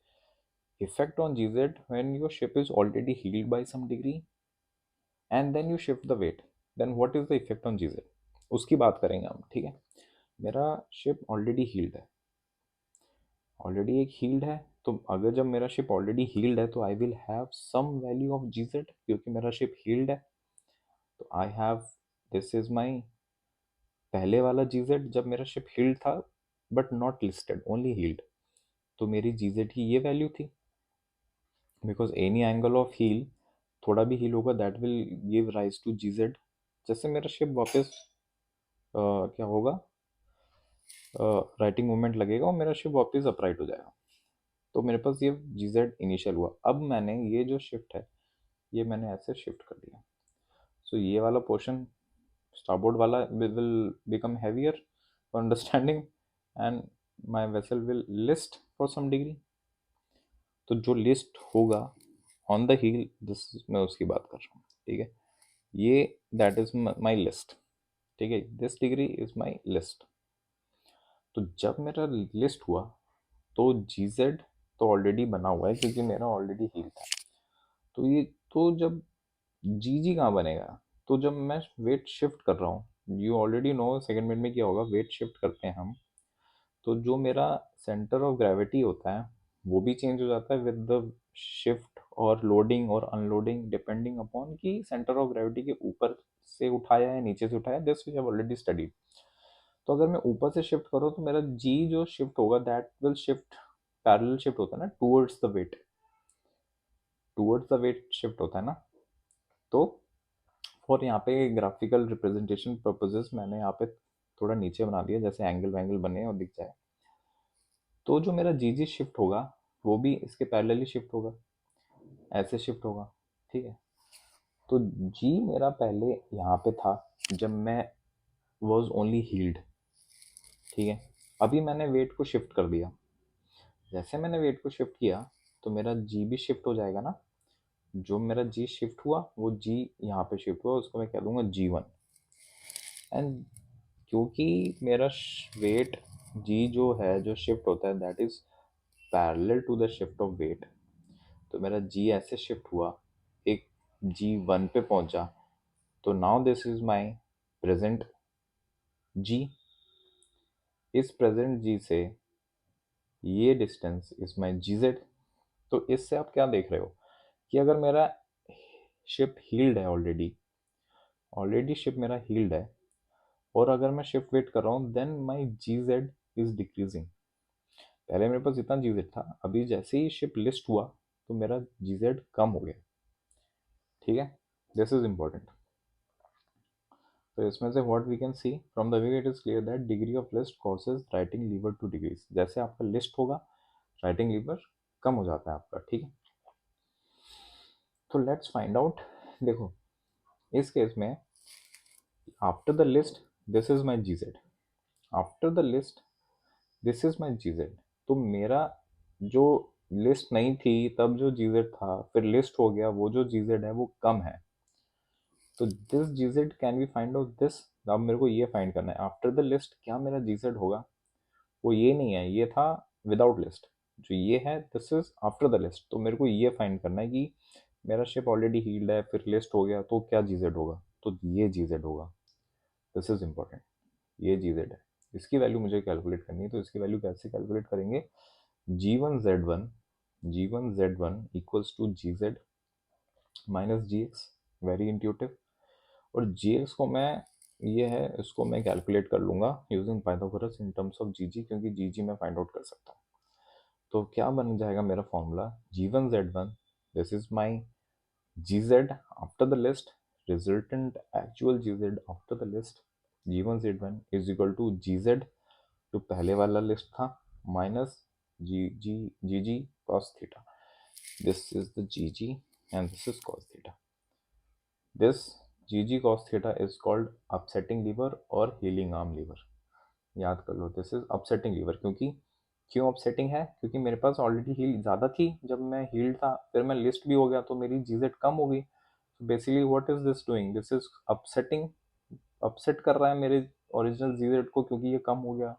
Effect on G Z when your ship is already heeled by some degree and then you shift the weight, then what is the effect on G Z, उसकी बात करेंगे हम। ठीक है, मेरा शिप ऑलरेडी हील्ड है, ऑलरेडी एक heeled है, तो अगर जब मेरा शिप ऑलरेडी हील्ड है तो I will have some value of G Z, क्योंकि मेरा शिप हील्ड है। तो I have, this is my पहले वाला जी जेड जब मेरा शिप हील्ड था, but not listed, only heeled, तो मेरी जी जेड की ये वैल्यू थी। Because any angle of heel, थोड़ा भी हील होगा, that will give rise to G Z. जैसे मेरा शिप वापस क्या होगा, राइटिंग मूवमेंट लगेगा और मेरा शिप वापस अपराइट हो जाएगा। तो मेरे पास ये जी जेड इनिशियल हुआ। अब मैंने ये जो शिफ्ट है, ये मैंने ऐसे शिफ्ट कर दिया। सो ये वाला पोर्शन, स्टारबोर्ड वाला, will become heavier for understanding, and my vessel will list for some degree. तो जो लिस्ट होगा ऑन द हील, दिस मैं उसकी बात कर रहा हूँ। ठीक है, ये दैट इज माई लिस्ट। ठीक है, this degree is my list. तो जब मेरा लिस्ट हुआ तो जी जेड तो ऑलरेडी बना हुआ है, क्योंकि मेरा ऑलरेडी हील था। तो ये, तो जब जी जी कहाँ बनेगा, तो जब मैं वेट शिफ्ट कर रहा हूँ, you already know second minute में क्या होगा, वेट शिफ्ट करते हैं हम, तो जो मेरा सेंटर ऑफ ग्रेविटी होता है वो भी चेंज हो जाता है विद द शिफ्ट और लोडिंग और अनलोडिंग, डिपेंडिंग अपॉन कि सेंटर ऑफ ग्रेविटी के ऊपर से उठाया है नीचे से उठाया, this we have already studied. तो अगर मैं ऊपर से शिफ्ट करूँ तो मेरा जी जो शिफ्ट होगा, that will shift, parallel shift होता है ना, towards the weight, towards the weight shift होता है ना। तो और यहाँ पे ग्राफिकल रिप्रेजेंटेशन पर्पजेस मैंने यहाँ पे थोड़ा नीचे बना दिया, जैसे एंगल वैंगल बने और दिख जाए। तो जो मेरा जी जी शिफ्ट होगा वो भी इसके पैरेलली शिफ्ट होगा, ऐसे शिफ्ट होगा। ठीक है, तो जी मेरा पहले यहाँ पे था जब मैं वॉज ओनली हील्ड। ठीक है, अभी मैंने वेट को शिफ्ट कर दिया, जैसे मैंने वेट को शिफ्ट किया तो मेरा जी भी शिफ्ट हो जाएगा ना। जो मेरा जी शिफ्ट हुआ वो जी यहाँ पे शिफ्ट हुआ, उसको मैं कह दूंगा जी1। एंड क्योंकि मेरा वेट जी जो है, जो शिफ्ट होता है, that is parallel to the shift of weight, तो मेरा जी ऐसे शिफ्ट हुआ, एक जी1 पे पहुंचा। तो now this is my present G, इस प्रेजेंट जी से ये distance is my G Z. तो इससे आप क्या देख रहे हो कि अगर मेरा शिप हील्ड है, ऑलरेडी ऑलरेडी शिप मेरा हील्ड है, और अगर मैं शिफ्ट वेट कर रहा हूँ, then my G Z is decreasing. पहले मेरे पास इतना जी जेड था, अभी जैसे ही शिप लिस्ट हुआ तो मेरा जी जेड कम हो गया। ठीक है, दिस इज इम्पोर्टेंट। तो इसमें से what we can see from the way, it is clear that degree of list causes righting lever to decrease. जैसे आपका लिस्ट होगा, राइटिंग लीवर कम हो जाता है आपका। ठीक है, तो लेट्स फाइंड आउट। देखो, इस केस में after the list this is my G Z, after the list this is my G Z. तो मेरा जो लिस्ट नहीं थी तब जो जी जेड था, फिर लिस्ट हो गया, वो जो जी जेड है वो कम है। तो this G Z can we find out this. अब मेरे को ये फाइंड करना है आफ्टर द लिस्ट क्या मेरा जी जेड होगा। वो ये नहीं है, ये था विदाउट लिस्ट, जो ये है this is after the list. तो मेरे को ये फाइंड करना है कि मेरा शिप ऑलरेडी हील्ड है, फिर लिस्ट हो गया, तो क्या जी जेड होगा, तो ये जी जेड होगा। This is important. ये जी जेड है, इसकी वैल्यू मुझे कैलकुलेट करनी है। तो इसकी वैल्यू कैसे कैलकुलेट करेंगे, G one Z one equals to G Z minus G X, very intuitive. और जी एक्स को मैं, ये है, इसको मैं कैलकुलेट कर लूँगा using Pythagoras in terms of G G, क्योंकि जी जी मैं फाइंड आउट कर सकता हूँ। तो क्या बन जाएगा मेरा फॉर्मूला, जी1z1, this is my gz after the list, resultant actual gz after the list, g1z1 is equal to gz जो पहले वाला लिस्ट था minus G G cos theta, this is the gg and this is cos theta, this gg cos theta is called upsetting lever और healing arm lever। याद कर लो, this is upsetting lever. क्योंकि क्यों upsetting है, क्योंकि मेरे पास already heal ज़्यादा थी जब मैं हील्ड था, फिर मैं लिस्ट भी हो गया तो मेरी जीजेड कम हो गई। तो basically what is this doing, this is upsetting, upset कर रहा है मेरे ओरिजिनल जीजेड को, क्योंकि ये कम हो गया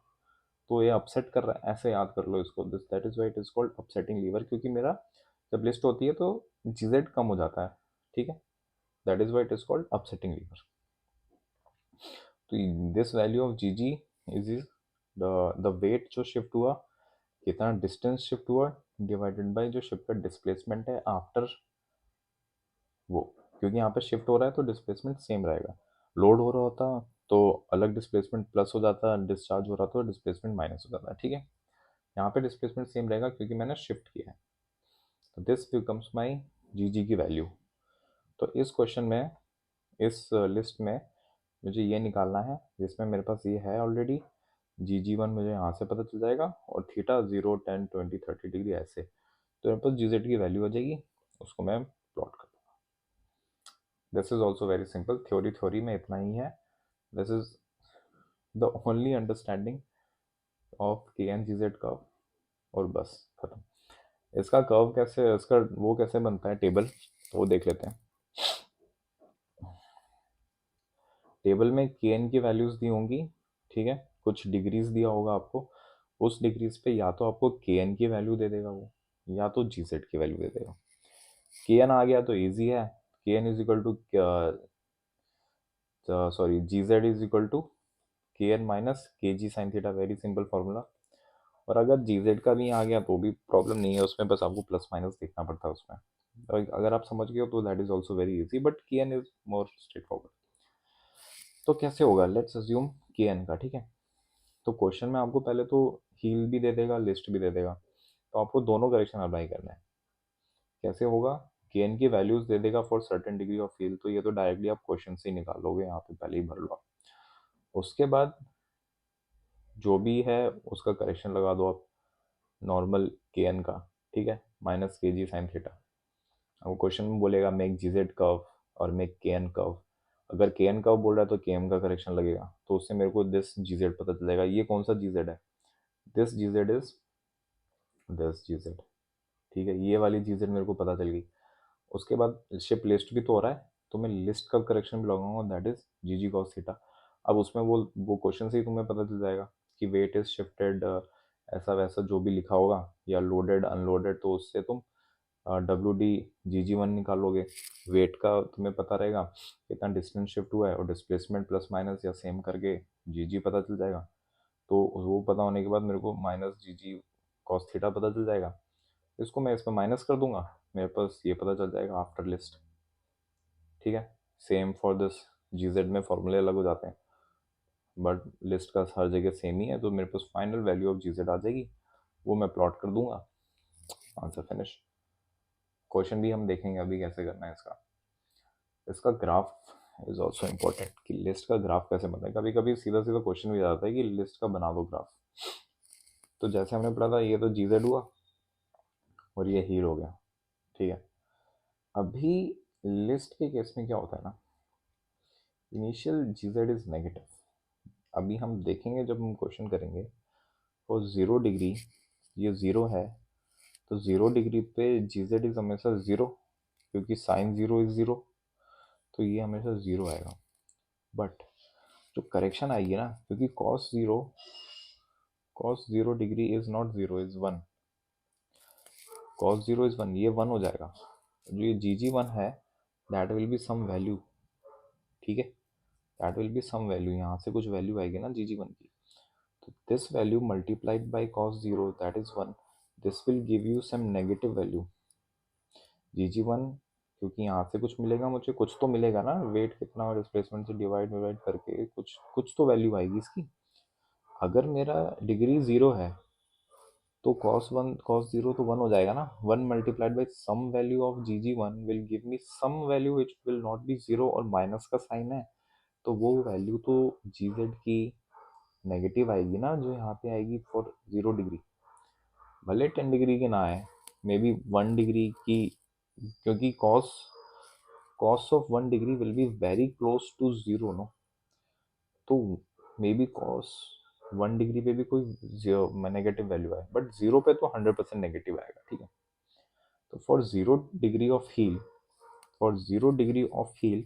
तो ये अपसेट कर रहा है। ऐसे याद कर लो इसको, this that is why it is called upsetting lever, क्योंकि मेरा जब लिस्ट होती है तो जीजेड कम हो जाता है। ठीक है, that is why it is called upsetting lever. तो this value of G G is the weight जो शिफ्ट हुआ, कितना डिस्टेंस शिफ्ट हुआ, डिवाइडेड बाय जो शिप का डिस्प्लेसमेंट है आफ्टर वो, क्योंकि यहाँ पे शिफ्ट हो रहा है तो डिस्प्लेसमेंट सेम रहेगा। लोड हो रहा होता तो अलग डिस्प्लेसमेंट प्लस हो जाता, डिस्चार्ज हो रहा तो डिस्प्लेसमेंट माइनस हो जाता। ठीक है, यहाँ पे डिस्प्लेसमेंट सेम रहेगा क्योंकि मैंने शिफ्ट किया है। तो दिस बिकम्स माई जी जी की वैल्यू। तो इस क्वेश्चन में, इस लिस्ट में मुझे ये निकालना है, जिसमें मेरे पास ये है ऑलरेडी, जी1 मुझे यहाँ से पता चल जाएगा और थीटा 0 10 20 30 डिग्री ऐसे। तो मेरे पास जी जेड की वैल्यू आ जाएगी, उसको मैं प्लॉट कर दूंगा। This is also very simple, theory में इतना ही है। This is the only understanding of के एन जी जेड कर्व, और बस खत्म। इसका कर्व कैसे, इसका वो कैसे बनता है टेबल, तो वो देख लेते हैं। टेबल में के एन की वैल्यूज दी होंगी, ठीक है, कुछ डिग्रीज दिया होगा आपको, उस डिग्रीज पे या तो आपको के एन की वैल्यू दे देगा वो, या तो जी जेड की वैल्यू दे देगा। के एन आ गया तो इजी है, K N is equal to, sorry, G Z is equal to K N minus K G sine theta, very simple formula. और अगर जी जेड का भी आ गया तो भी प्रॉब्लम नहीं है, उसमें बस आपको प्लस माइनस देखना पड़ता है उसमें। तो अगर आप समझ गए हो तो that is also very easy, but K N is more straightforward. तो कैसे होगा, लेट्स अज्यूम के एन का, ठीक है। तो क्वेश्चन में आपको पहले तो हील भी दे देगा, लिस्ट भी दे देगा, तो आपको दोनों करेक्शन अप्लाई करना है। कैसे होगा, के एन की वैल्यूज दे देगा for certain degree of heel, तो ये तो डायरेक्टली आप क्वेश्चन से ही निकाल लोगे, यहाँ पे पहले ही भर लो आप। उसके बाद जो भी है उसका करेक्शन लगा दो आप, नॉर्मल के एन का, ठीक है, minus K G sine theta. अब क्वेश्चन में बोलेगा मेक जी जेड कर्व और मेक के एन कर्व। अगर के एन कर्व बोल रहा है तो के एम का करेक्शन लगेगा, तो उससे मेरे को दिस जी जेड पता चल जाएगा। ये कौन सा जी जेड है, this G Z is this G Z, ठीक है, ये वाली जी जेड मेरे को पता चल गई। उसके बाद शिप लिस्ट भी तो हो रहा है, तो मैं लिस्ट का करेक्शन भी लगाऊंगा, that is G G cos theta. अब उसमें वो क्वेश्चन से ही तुम्हें पता चल जाएगा कि वेट इज शिफ्टेड, ऐसा वैसा जो भी लिखा होगा, या लोडेड अनलोडेड, तो उससे तुम डब्ल्यू डी जी जी वन निकालोगे। वेट का तुम्हें पता रहेगा कितना डिस्टेंस शिफ्ट हुआ है, और डिस्प्लेसमेंट प्लस माइनस या सेम करके जी जी पता चल जाएगा। तो वो पता होने के बाद मेरे को minus G G cos theta पता चल जाएगा, इसको मैं इसमें माइनस कर दूंगा, मेरे पास ये पता चल जाएगा आफ्टर लिस्ट। ठीक है, same for this, G Z में फॉर्मूले अलग हो जाते हैं, बट लिस्ट का हर जगह सेम ही है, तो मेरे पास final value of G Z आ जाएगी, वो मैं प्लॉट कर दूंगा, आंसर फिनिश। क्वेश्चन भी हम देखेंगे अभी कैसे करना है इसका। इसका ग्राफ इज ऑल्सो इम्पोर्टेंट, कि लिस्ट का ग्राफ कैसे बनता है। कभी कभी सीधा सीधा क्वेश्चन भी आता है कि लिस्ट का बना दो ग्राफ। तो जैसे हमने पढ़ा था, ये तो जी जेड हुआ और ये हील हो गया, ठीक है। अभी लिस्ट के केस में क्या होता है ना, initial G Z is negative. अभी हम देखेंगे जब हम क्वेश्चन करेंगे, और 0 डिग्री, ये 0 है, तो 0 डिग्री पे जी जेड इज हमेशा 0, क्योंकि साइन 0 इज 0, तो ये हमेशा 0 आएगा। बट जो करेक्शन आएगी ना, क्योंकि cos 0 degree is not 0, is 1, cos 0 is 1, ये 1 हो जाएगा। जो ये जी जी 1 है, that will be some value, ठीक है, that will be some value, यहाँ से कुछ वैल्यू आएगी ना GG1 की, तो this value multiplied by cos 0 that is 1, this will give you some negative value GG1, क्योंकि यहाँ से कुछ मिलेगा, मुझे कुछ तो मिलेगा ना, वेट कितना और डिस्प्लेसमेंट से डिवाइड डिवाइड करके कुछ कुछ तो वैल्यू आएगी इसकी। अगर मेरा डिग्री 0 है तो cos 0 तो 1 हो जाएगा ना, 1 multiplied by some value of GG1 will give me some value which will not be 0, और माइनस का साइन है तो वो वैल्यू तो GZ की नेगेटिव आएगी ना, जो यहाँ पे आएगी फॉर 0 डिग्री, भले 10 डिग्री की ना आए, मे बी 1 डिग्री की, क्योंकि cos of 1 degree will be very close to 0 no, तो मे बी cos 1 डिग्री पे भी कोई नेगेटिव वैल्यू आए, बट 0 पे तो 100% नेगेटिव आएगा, ठीक है। तो for 0 degree of heel, for 0 degree of heel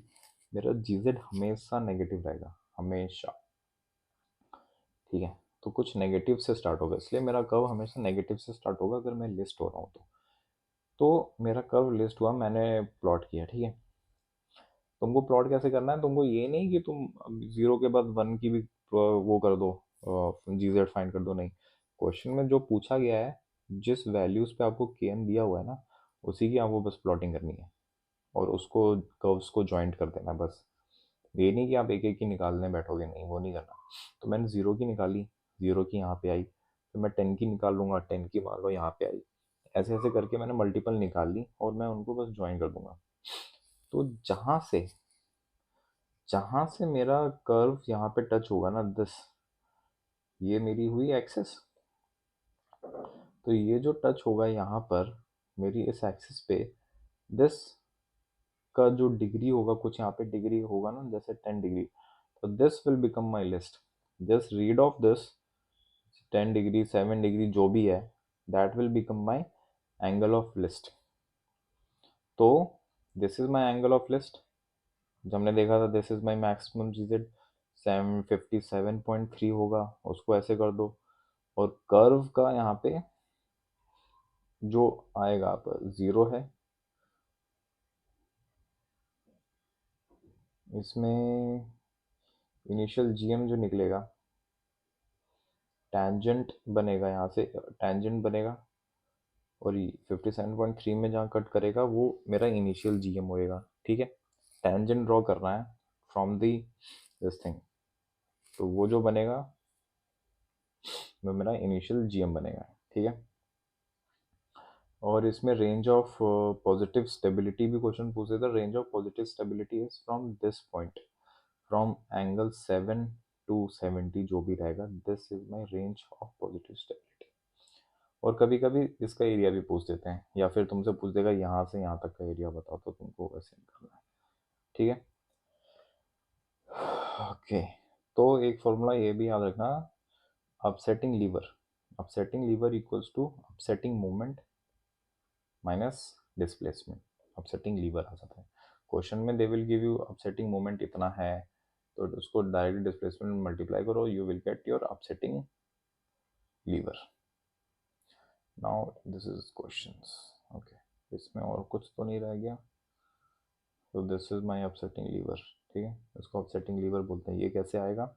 मेरा GZ हमेशा नेगेटिव रहेगा, हमेशा, ठीक है। तो कुछ नेगेटिव से स्टार्ट होगा, इसलिए मेरा कर्व हमेशा नेगेटिव से स्टार्ट होगा अगर मैं लिस्ट हो रहा हूँ तो मेरा कर्व लिस्ट हुआ, मैंने प्लॉट किया, ठीक है। तुमको प्लॉट कैसे करना है, तुमको ये नहीं कि तुम 0 के बाद 1 की भी वो कर दो, GZ फाइंड कर दो, नहीं। क्वेश्चन में जो पूछा गया है, जिस वैल्यूज पे आपको KM दिया हुआ है ना, उसी की आपको बस प्लॉटिंग करनी है और उसको कर्व्स को ज्वाइंट कर देना है बस। ये नहीं कि आप एक एक की निकालने बैठोगे, नहीं, वो नहीं करना। तो मैंने 0 की निकाली, 0 की यहाँ पे आई, फिर मैं 10 की निकाल लूँगा, 10 की मान लो यहाँ पे आई, ऐसे ऐसे करके मैंने मल्टीपल निकाल ली और मैं उनको बस ज्वाइन कर दूंगा। तो जहाँ से मेरा कर्व यहाँ पे टच होगा ना, दिस, ये मेरी हुई एक्सिस, तो ये जो टच होगा यहाँ पर मेरी इस एक्सिस पे, दिस का जो डिग्री होगा, कुछ यहाँ पे डिग्री होगा ना, जैसे 10 डिग्री, तो this will become my list, just read off this, 10 degree 7 degree जो भी है, that will become my angle of list. तो this is my angle of list, जब हमने देखा था this is my maximum GZ 757.3 होगा, उसको ऐसे कर दो, और कर्व का यहाँ पे जो आएगा आप 0 है, इसमें इनिशियल GM जो निकलेगा, टैंजेंट बनेगा, यहाँ से टैंजेंट बनेगा, और 57.3 में जहाँ कट करेगा वो मेरा इनिशियल GM होएगा, ठीक है। टैंजेंट ड्रॉ करना है फ्रॉम दी दिस थिंग, तो वो जो बनेगा वो मेरा इनिशियल GM बनेगा, ठीक है। और इसमें रेंज ऑफ पॉजिटिव स्टेबिलिटी भी क्वेश्चन पूछे थे, range of positive stability is from this point, from angle 7 to 70 जो भी रहेगा, this is my range of positive stability. और कभी कभी इसका एरिया भी पूछ देते हैं, या फिर तुमसे पूछ देगा यहाँ से यहाँ तक का एरिया बताओ, तो तुमको वैसे निकालना है, ठीक है। ओके, तो एक फॉर्मूला ये भी याद रखना, upsetting lever, upsetting lever equals to upsetting moment minus displacement, upsetting lever आ जाता है क्वेश्चन में। They will give you upsetting moment इतना है, तो उसको डायरेक्ट डिस्प्लेसमेंट मल्टीप्लाई करो, you will get your upsetting lever. Now this is questions, okay, इसमें और कुछ तो नहीं रह गया, तो this is my upsetting lever, ठीक है, इसको अपसेटिंग लीवर बोलते हैं। ये कैसे आएगा,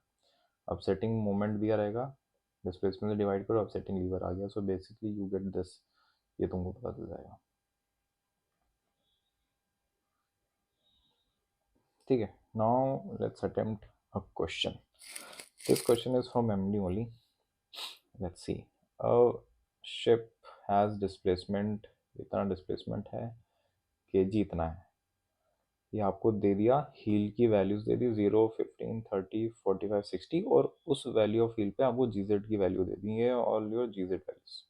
अपसेटिंग मोमेंट दिया रहेगा, डिस्प्लेसमेंट से डिवाइड करो, अपसेटिंग लीवर आ गया, so basically you get this, ये तुमको पता चल जाएगा, ठीक है। Now let's attempt a question, this question is from MD only, let's see, a ship has displacement, इतना डिस्प्लेसमेंट है, kg इतना है, ये आपको दे दिया, हील की वैल्यूज दे दी 0 15 30 45 60, और उस वैल्यू ऑफ हील पे आपको GZ की वैल्यू दे दी है, ऑल योर GZ वैल्यूज।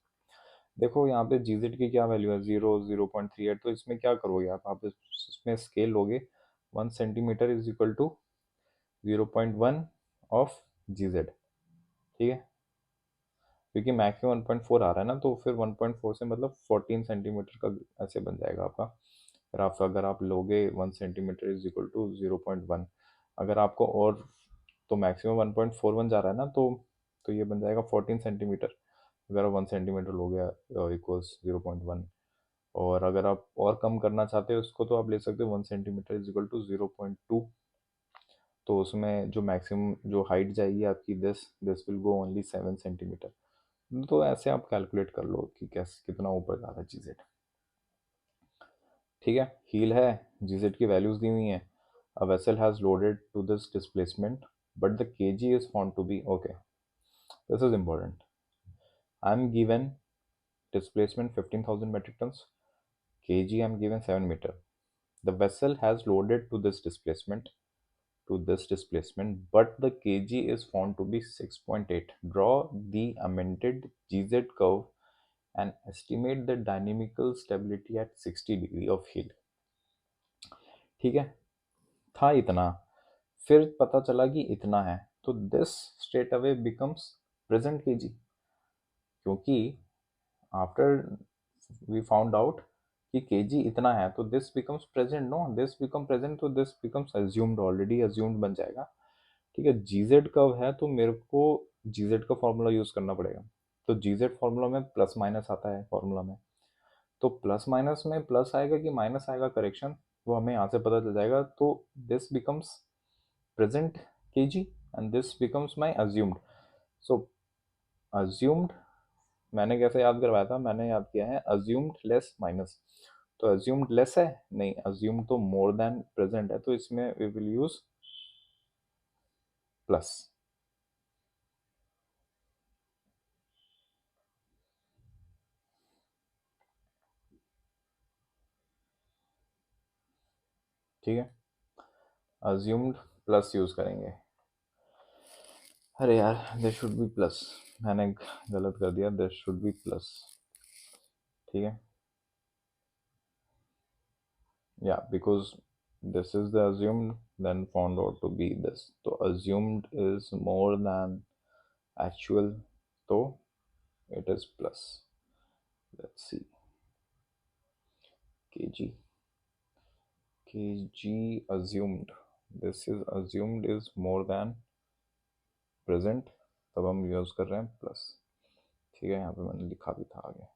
देखो यहाँ पे GZ की क्या वैल्यू है, 0 0.38, तो इसमें क्या करोगे आप इसमें स्केल लोगे, 1 centimetre is equal to 0.1 of GZ, ठीक है, क्योंकि मैक्सिमम 1.4 आ रहा है ना, तो फिर 1.4 से मतलब 14 सेंटीमीटर का ऐसे बन जाएगा आपका। फिर आप अगर आप लोगे 1 सेंटीमीटर इज इक्वल टू 0.1, अगर आपको और, तो मैक्सिमम 1.41 जा रहा है ना, तो ये बन जाएगा 14 सेंटीमीटर, अगर आप 1 सेंटीमीटर लोगे इक्वल्स 0.1, और अगर आप और कम करना चाहते हो उसको, तो आप ले सकते हो 1 सेंटीमीटर इज इक्वल टू 0.2, तो उसमें जो मैक्सिमम जो हाइट जाएगी आपकी this will go only 7 centimetre. तो ऐसे आप कैलकुलेट कर लो कि कैसे कितना ऊपर जा रहा है जीजेड। ठीक है, हील है, जीजेड की वैल्यूज दी हुई हैं। A vessel has loaded to this displacement but the KG is found to be okay, this is important. I am given displacement 15,000 metric tons, kg I am given 7 meter. The vessel has loaded to this displacement, but the kg is found to be 6.8. Draw the amended GZ curve and estimate the dynamical stability at 60 degree of heel. ठीक है, था इतना, फिर पता चला कि इतना है, तो this straight away becomes present KG, क्योंकि आफ्टर वी फाउंड आउट कि केजी इतना है, तो this becomes present, no this become present, तो this becomes assumed, already assumed बन जाएगा। ठीक है, जीजेड कब है तो मेरे को जीजेड का फॉर्मूला यूज करना पड़ेगा। तो जीजेड फॉर्मूला में प्लस माइनस आता है फॉर्मूला में, तो प्लस माइनस में प्लस आएगा कि माइनस आएगा, करेक्शन वो हमें यहाँ से पता चल जाएगा। तो this becomes present KG and this becomes my assumed. So assumed मैंने कैसे याद करवाया था, मैंने याद किया है अज्यूम्ड लेस माइनस। तो अज्यूम्ड लेस है, नहीं अज्यूम्ड तो मोर देन प्रेजेंट है, तो इसमें वी विल यूज प्लस। ठीक है, अज्यूम्ड प्लस यूज करेंगे। अरे यार देयर शुड बी प्लस, मैंने गलत कर दिया, देयर शुड बी प्लस। ठीक है, या because this is the assumed then found out to be this, तो assumed is more than actual, तो it is plus. Let's see, kg, kg assumed, this is assumed is more than present, तब हम use कर रहे हैं plus. ठीक है, यहाँ पे मैंने लिखा भी था आगे,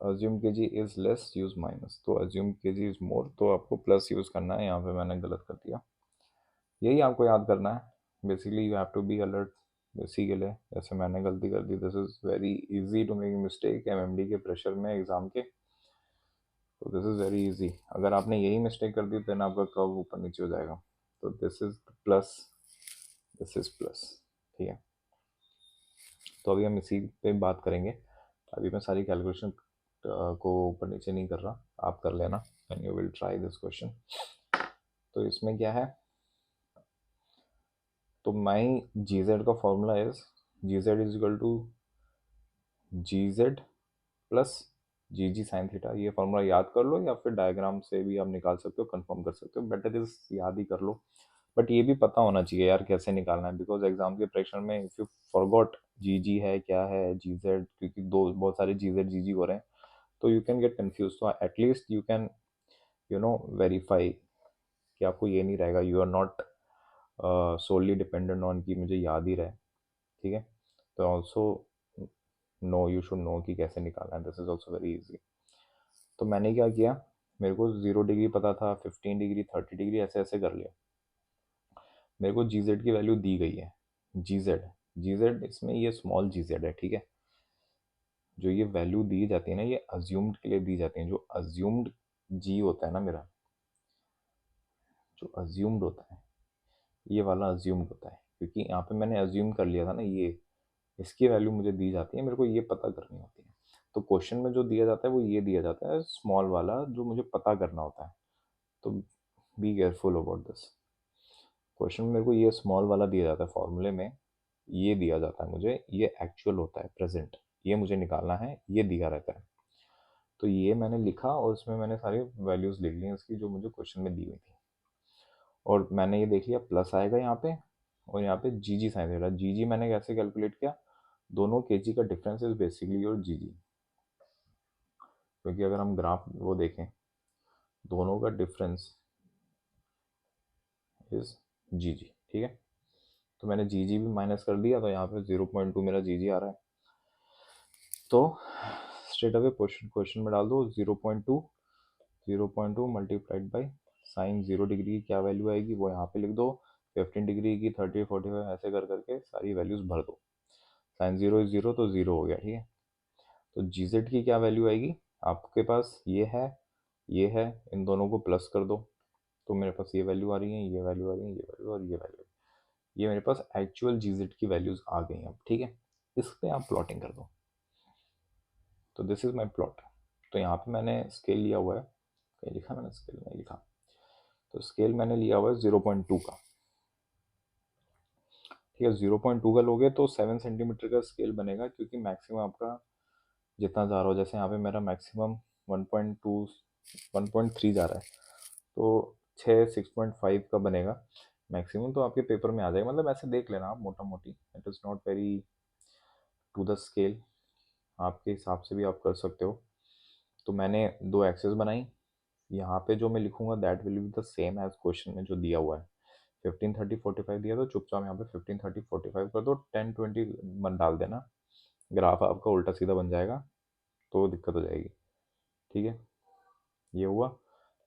assumed kg is less use minus, तो assumed kg is more, तो आपको प्लस यूज करना है, यहाँ पे मैंने गलत कर दिया। यही आपको याद करना है, basically you have to be alert इसी के लिए। जैसे मैंने गलती कर दी, this is very easy to make mistake MMD के प्रेशर में एग्जाम के, तो दिस इज़ वेरी इजी। अगर आपने यही मिस्टेक कर दी तो आपका कर्व ऊपर नीचे हो जाएगा। तो this is plus, this is plus. ठीक है, तो अभी हम इसी पे बात करेंगे। अभी मैं सारी कैलकुलेशन को ऊपर नीचे नहीं कर रहा, आप कर लेना and you will try this question. तो इसमें क्या है, तो माई जी जेड का formula is G Z is equal to G Z plus G G sine theta. ये फॉर्मूला याद कर लो, या फिर डायग्राम से भी आप निकाल सकते हो, कंफर्म कर सकते हो, बेटर इज याद ही कर लो। बट ये भी पता होना चाहिए यार कैसे निकालना है, बिकॉज एग्जाम के प्रेशर में इफ यू फॉरगॉट जी जी है क्या है जी जेड, क्योंकि दो बहुत सारे जी जेड जी जी हो रहे हैं, तो यू कैन गेट कन्फ्यूज। तो एटलीस्ट यू कैन वेरीफाई कि आपको ये नहीं रहेगा, you are not solely dependent on कि मुझे याद ही रहे। ठीक है, तो also know, you should know कि कैसे निकालना है, this is also very easy. तो मैंने क्या किया, मेरे को 0 डिग्री पता था, 15 डिग्री, 30 डिग्री, ऐसे ऐसे कर लिया। मेरे को जी जेड की वैल्यू दी गई है, जी जेड, जी जेड इसमें ये स्मॉल जी जेड है। ठीक है, जो ये वैल्यू दी जाती है ना, ये अज्यूम्ड के लिए दी जाती है। जो अज्यूम्ड जी होता है ना मेरा, जो अज्यूम्ड होता है, ये वाला अज्यूम्ड होता है, क्योंकि यहाँ पे मैंने अज्यूम कर लिया था ना, ये इसकी वैल्यू मुझे दी जाती है, मेरे को ये पता करनी होती है। तो क्वेश्चन में जो दिया जाता है वो ये दिया जाता है स्मॉल वाला, जो मुझे पता करना होता है। तो be careful about this. Question में मेरे को ये स्मॉल वाला दिया जाता है, फॉर्मूले में ये दिया जाता है मुझे, ये एक्चुअल होता है प्रेजेंट, ये मुझे निकालना है, ये दिया रहता है। तो ये मैंने लिखा और इसमें मैंने सारी वैल्यूज लिख ली इसकी, जो मुझे क्वेश्चन में दी हुई थी। और मैंने ये देख लिया प्लस आएगा यहाँ पे, और यहाँ पे जी जी साइन थीटा। जी जी मैंने कैसे कैलकुलेट किया, दोनों के जी का difference is basically your ji G, क्योंकि अगर हम ग्राफ वो देखें, दोनों का डिफरेंस इज जी जी। ठीक है, तो मैंने जी जी भी माइनस कर दिया, तो यहाँ पे 0.2 मेरा जी जी आ रहा है। तो स्ट्रेट अवे क्वेश्चन में डाल दो 0.2, 0.2 मल्टीप्लाइड बाई साइन 0 डिग्री की क्या वैल्यू आएगी वो यहाँ पे लिख दो, 15 डिग्री की 30 45 ऐसे कर करके सारी वैल्यूज़ भर दो। साइन 0 इज 0 तो 0 हो गया, ठीक है। तो जी जेड की क्या वैल्यू आएगी, आपके पास ये है, इन दोनों को प्लस कर दो तो मेरे पास ये वैल्यू आ रही है, ये वैल्यू आ रही है, ये वैल्यू और ये वैल्यू, ये मेरे पास एक्चुअल जी जेड की वैल्यूज आ गई हैं अब, ठीक है। इस पे आप प्लॉटिंग कर दो। तो दिस इज माई प्लॉट। तो यहाँ पे मैंने स्केल लिया हुआ है, कहीं लिखा मैंने स्केल नहीं लिखा, तो स्केल मैंने लिया हुआ है 0.2 का, ठीक है। 0.2 का लोगे तो 7 सेंटीमीटर का स्केल बनेगा, क्योंकि मैक्सिमम आपका जितना जा रहा हो, जैसे यहाँ पे मेरा मैक्सिमम 1.2 1.3 जा रहा है, तो 6 6.5 का बनेगा मैक्सिमम, तो आपके पेपर में आ जाएगा। मतलब ऐसे देख लेना आप मोटा मोटी, it is not very to the scale, आपके हिसाब से भी आप कर सकते हो। तो मैंने दो एक्सेस बनाई, यहाँ पे जो मैं लिखूंगा that will be the same as question में जो दिया हुआ है। 15 30 45 दिया, तो चुपचाप यहाँ पे 15 30 45 कर दो, 10 20 मन डाल देना, ग्राफ आपका उल्टा सीधा बन जाएगा, तो दिक्कत हो जाएगी, ठीक है। ये हुआ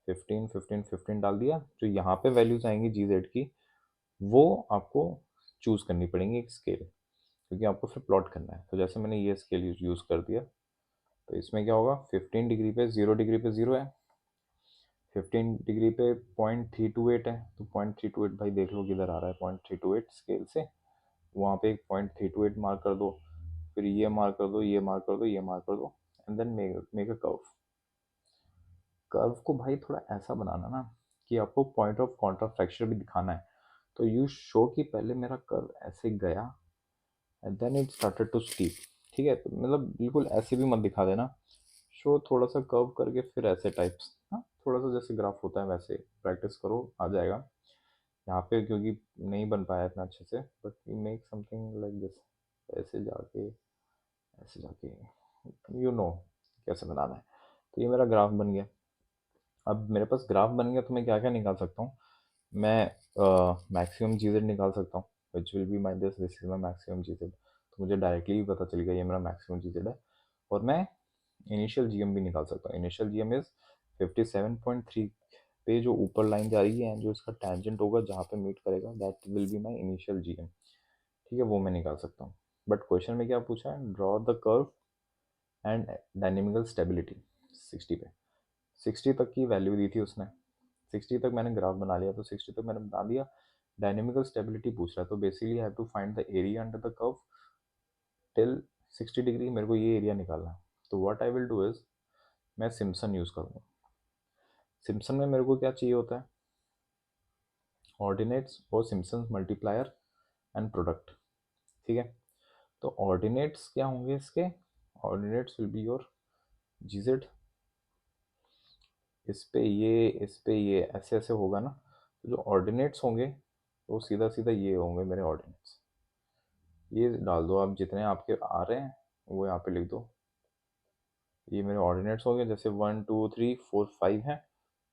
15 15 15 डाल दिया। जो यहाँ पे वैल्यूज आएंगी जी जेड की, वो आपको चूज करनी पड़ेंगी एक स्केल, क्योंकि आपको फिर प्लॉट करना है। तो जैसे मैंने ये स्केल यूज कर दिया, तो इसमें क्या होगा, 15 डिग्री पे 0 डिग्री पे 0 है, 15 डिग्री पे 0.328 है, तो 0.328 भाई देख लो किधर आ रहा है, 0.328 स्केल से वहाँ पे एक 0.328 मार्क कर दो, फिर ये मार्क कर दो, ये मार्क कर दो, ये मार्क कर दो, and then make a curve. Curve को भाई थोड़ा ऐसा बनाना ना कि आपको पॉइंट ऑफ कॉन्ट्राफ्रैक्शन भी दिखाना है, तो यू शो कि पहले मेरा कर्व ऐसे गया and then it started to steep, ठीक है। तो मतलब बिल्कुल ऐसे भी मत दिखा देना, शो थोड़ा सा कर्व करके फिर ऐसे टाइप्स, हाँ थोड़ा सा जैसे ग्राफ होता है वैसे प्रैक्टिस करो, आ जाएगा। यहाँ पे क्योंकि नहीं बन पाया इतना अच्छे से, but you make something like this, ऐसे जाके यू नो कैसे बनाना है। तो ये मेरा ग्राफ बन गया। अब मेरे पास ग्राफ बन गया, तो मैं क्या क्या निकाल सकता हूँ, मैं मैक्सिमम जी जेड निकाल सकता हूँ, which will be my this is my maximum G Z. तो मुझे डायरेक्टली भी पता चल गया ये मेरा मैक्सिमम जी जेड है। और मैं इनिशियल जी एम भी निकाल सकता हूँ। इनिशियल जी एम इज 57.3 पे जो ऊपर लाइन जा रही है, जो इसका टेंजेंट होगा जहाँ पे मीट करेगा, that will be my initial G M, ठीक है। वो मैं निकाल सकता हूँ। बट क्वेश्चन में क्या पूछा है, draw the curve and dynamical stability 60 पे। 60 तक की वैल्यू दी थी उसने, 60 तक मैंने ग्राफ बना लिया, तो 60 तक मैंने बना दिया। डायनेमिकल स्टेबिलिटी पूछ रहा है, तो basically have to find the area under the curve till 60 degree, मेरे को ये एरिया निकालना है। तो what I will do is, मैं सिम्पसन यूज़ करूँगा। सिम्पसन में मेरे को क्या चाहिए होता है, ऑर्डिनेट्स और सिम्पसन मल्टीप्लायर एंड प्रोडक्ट, ठीक है। तो ऑर्डिनेट्स क्या होंगे इसके, ordinates will be your G Z, इस पे ये ऐसे ऐसे होगा ना, तो जो ऑर्डिनेट्स होंगे वो सीधा सीधा ये होंगे मेरे ऑर्डिनेट्स। ये डाल दो आप, जितने आपके आ रहे हैं वो यहाँ पे लिख दो। ये मेरे ऑर्डिनेट्स हो गए, जैसे 1 2 3 4 5 हैं,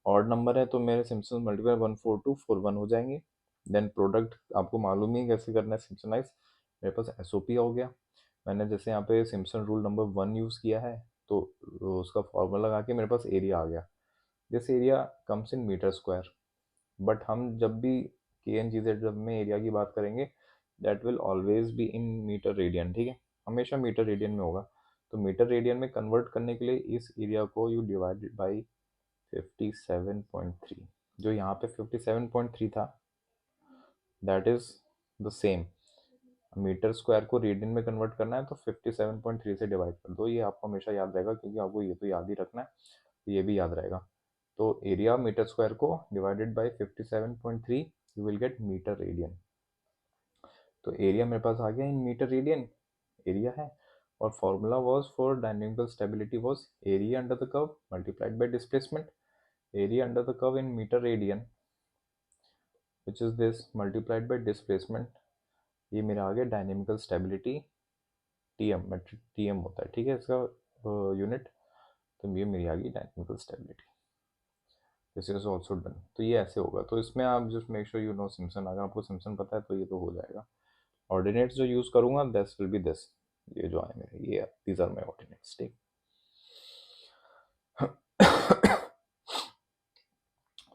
ऑड नंबर है तो मेरे सिम्पसन मल्टीप्लाई 1 4 2 4 1 हो जाएंगे। देन प्रोडक्ट आपको मालूम ही कैसे करना है, सिम्पसनाइज। मेरे पास एसओपी हो गया, मैंने जैसे यहाँ पे सिम्पसन रूल नंबर 1 यूज़ किया है, तो उसका फॉर्मूला लगा के मेरे पास एरिया आ गया। This area comes in metre square, but हम जब भी के एन जी जेड जब में एरिया की बात करेंगे, that will always be in metre radian, ठीक है, हमेशा मीटर रेडियन में होगा। तो मीटर रेडियन में कन्वर्ट करने के लिए इस एरिया को यू डिवाइडेड बाई 57.3, जो यहाँ पे 57.3 था, that is the same. Metre square को रेडियन में कन्वर्ट करना है तो 57.3 से डिवाइड कर दो, ये आपको हमेशा याद रहेगा, क्योंकि आपको ये तो याद ही रखना है, तो ये भी याद रहेगा। तो एरिया मीटर स्क्वायर को divided by 57.3, you will get metre radian. तो एरिया मेरे पास आ गया इन मीटर रेडियन, एरिया है। और formula was for dynamical stability was area under the curve multiplied by displacement, area under the curve in metre radian which is this multiplied by displacement, ये मेरा आ गया dynamical stability, TM, metric TM होता है, ठीक है इसका unit. तो ये मेरी आ गई dynamical stability, this is also done. तो ये ऐसे होगा, तो इसमें आप just make sure you know Simpson, अगर आपको सिम्पसन पता है तो ये तो हो जाएगा। ऑर्डिनेट्स जो यूज करूंगा दिस विल बी दिस, ये जो आए मेरे, ये दीज आर माय ऑर्डिनेट्स, ठीक।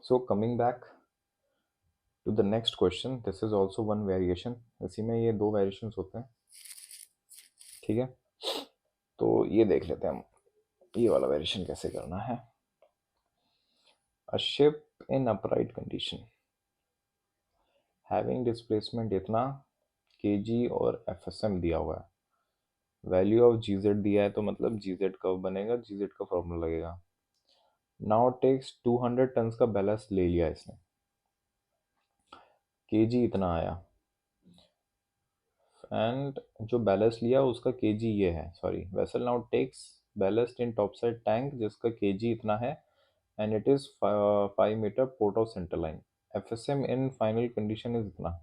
So coming back to the next question, this is also one variation, इसी में ये दो वेरिएशंस होते हैं, ठीक है। तो ये देख लेते हैं हम, ये वाला वेरिएशन कैसे करना है। A ship in upright condition having displacement इतना kg और एफएसएम दिया हुआ है, वैल्यू ऑफ जीजेड दिया है, तो मतलब जीजेड कब बनेगा, जीजेड का फॉर्मूला लगेगा। नाउ टेक्स 200 टन का बैलेंस ले लिया इसने, kg इतना आया, एंड जो बैलेंस लिया उसका kg ये है, sorry, vessel now takes balanced in top side tank जिसका kg इतना है, and it is 5 metre port of centre line, FSM in final condition is इतना।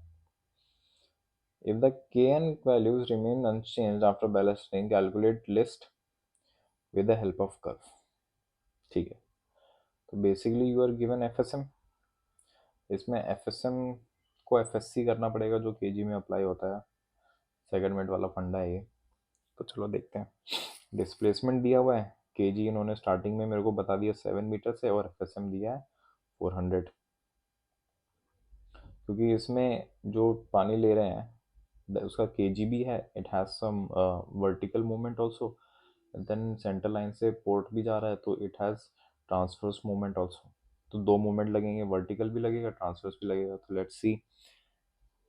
If the kn values remain unchanged after ballasting, calculate list with the help of curve, ठीक है। तो basically you are given FSM, इसमें FSM को FSC करना पड़ेगा जो KG में अप्लाई होता है, सेकंड मिनट वाला फंडा है ये। तो चलो देखते हैं, डिस्प्लेसमेंट दिया हुआ है, केजी इन्होंने स्टार्टिंग में मेरे को बता दिया 7 मीटर से, और एफएसएम दिया है 400, क्योंकि इसमें जो पानी ले रहे हैं उसका केजी भी है, it has some vertical movement also, then centre line से पोर्ट भी जा रहा है, तो it has transverse movement also. तो दो मूवमेंट लगेंगे, वर्टिकल भी लगेगा, ट्रांसवर्स भी लगेगा। तो लेट्स सी,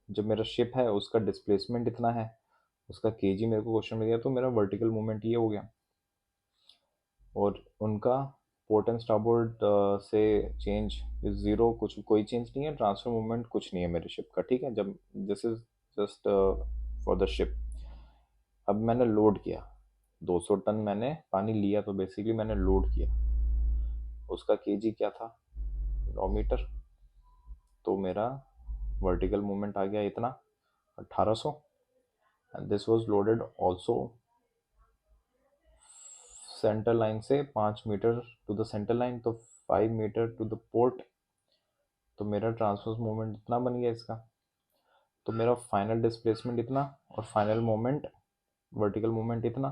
जब मेरा शिप है उसका डिस्प्लेसमेंट इतना है, उसका केजी मेरे को क्वेश्चन में दिया, तो मेरा वर्टिकल मूवमेंट ये हो गया, और उनका पोर्ट एंड स्टारबोर्ड से चेंज ज़ीरो, कुछ कोई चेंज नहीं है, ट्रांसफर मूवमेंट कुछ नहीं है मेरे शिप का, ठीक है। जब this is just for the ship. अब मैंने लोड किया 200 टन, मैंने पानी लिया, तो बेसिकली मैंने लोड किया, उसका केजी क्या था 9 मीटर, तो मेरा वर्टिकल मूवमेंट आ गया इतना 1800, and this was loaded also centre line से 5 metre to the centre line, तो 5 मीटर टू द पोर्ट, तो मेरा ट्रांसवर्स मूवमेंट इतना बन गया इसका। तो मेरा फाइनल डिस्प्लेसमेंट इतना और फाइनल मोमेंट, वर्टिकल मोमेंट इतना,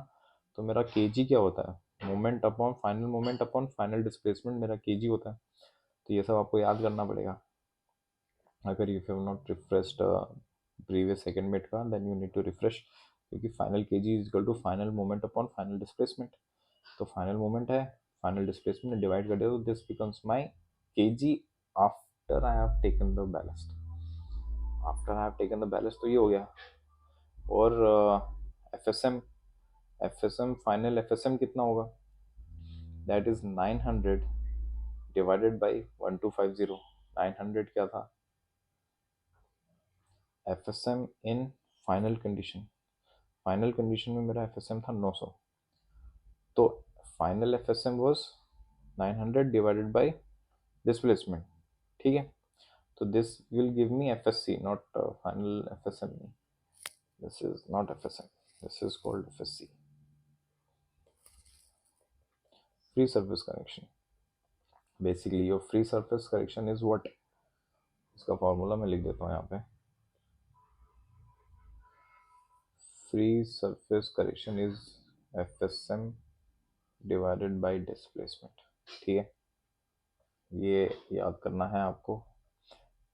तो मेरा केजी क्या होता है, moment upon final moment upon final displacement, मेरा केजी होता है। तो ये सब आपको याद करना पड़ेगा, अगर you have not refreshed previous second minute का, then you need to refresh, क्योंकि final KG is equal to final moment upon final displacement. तो फाइनल मोमेंट है, फाइनल डिस्प्लेसमेंट डिवाइड कर दिया, तो this becomes my KG after I have taken the ballast, after I have taken the balance, तो ये हो गया। और एफएसएम, एफएसएम फाइनल एफएसएम कितना होगा, दैट इज 900 डिवाइडेड बाई 1250। 900 क्या था FSM in final condition, final condition में मेरा एफएसएम था 900, तो final FSM was 900 divided by displacement, ठीक है। तो this will give me FSc, not final FSM, this is not FSM, this is called FSc, free surface connection. Basically your free surface correction is what, इसका formula मैं लिख देता हूँ यहाँ पे, free surface correction is FSM divided by displacement, ठीक है, ये याद करना है आपको।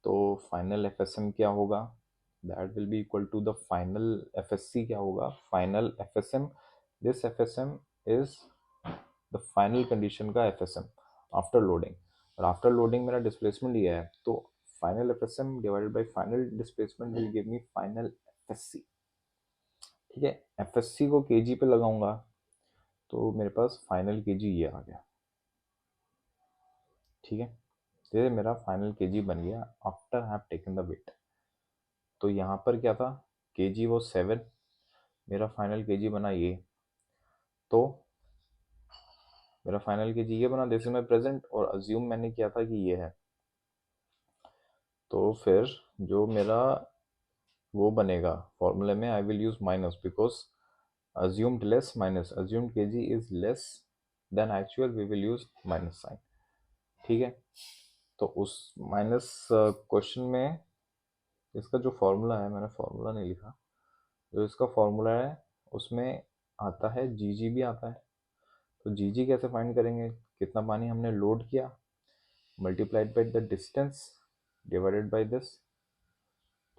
तो फाइनल एफएसएम क्या होगा, that will be equal to the final FSC क्या होगा, final FSM, this FSM is the final condition का एफएसएम आफ्टर लोडिंग, और आफ्टर लोडिंग मेरा डिस्प्लेसमेंट ये है, तो final FSM divided by final displacement will give me final FSC, ठीक है। एफएससी को केजी पे लगाऊंगा, तो मेरे पास फाइनल केजी ये आ गया, ठीक है। ये मेरा फाइनल केजी बन गया after have taken the weight. तो यहाँ पर क्या था, केजी वो 7, मेरा फाइनल केजी बना ये, तो मेरा फाइनल केजी ये बना, दिस इज माई प्रेजेंट, और अज्यूम मैंने किया था कि ये है, तो फिर जो मेरा वो बनेगा फॉर्मूले में, I will use minus, because assumed less minus assumed kg is less than actual, we will use minus sign, ठीक है। तो उस माइनस क्वेश्चन में इसका जो फॉर्मूला है, मैंने फॉर्मूला नहीं लिखा, जो इसका फॉर्मूला है उसमें आता है जी भी आता है। तो जी कैसे फाइंड करेंगे, कितना पानी हमने लोड किया multiplied by the distance divided by this,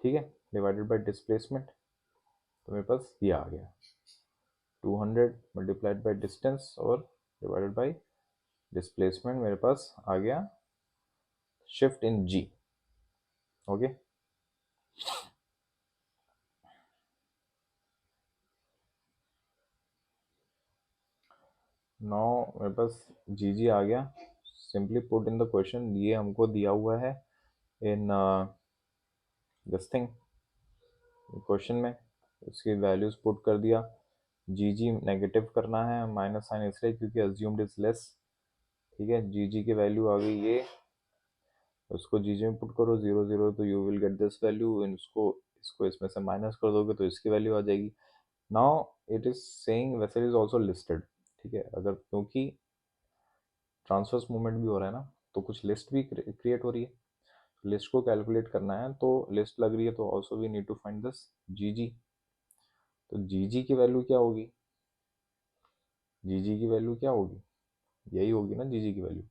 ठीक है, डिवाइडेड बाय डिस्प्लेसमेंट, तो मेरे पास ये आ गया 200 मल्टीप्लाइड बाय डिस्टेंस और डिवाइडेड बाय डिस्प्लेसमेंट, मेरे पास आ गया shift in G. Okay, now मेरे पास जी जी आ गया। Simply put in the question, ये हमको दिया हुआ है इन दिस थिंग क्वेश्चन में, इसकी वैल्यूज पुट कर दिया। जी जी नेगेटिव करना है, माइनस साइन इसलिए क्योंकि अज्यूम्ड इज लेस, ठीक है। जी जी की वैल्यू आ गई ये, उसको जी जी में पुट करो 0 0, तो you will get this value, इन उसको इसको इसमें से माइनस कर दोगे तो इसकी वैल्यू आ जाएगी। Now it is saying vessel is also listed, ठीक है, अगर क्योंकि ट्रांसवर्स मूवमेंट भी हो रहा है ना, तो कुछ लिस्ट भी क्रिएट हो रही है, लिस्ट को कैलकुलेट करना है, तो लिस्ट लग रही है, तो also we need to find this G G. तो जी जी की वैल्यू क्या होगी, जी जी की वैल्यू क्या होगी, यही होगी ना जी जी की वैल्यू।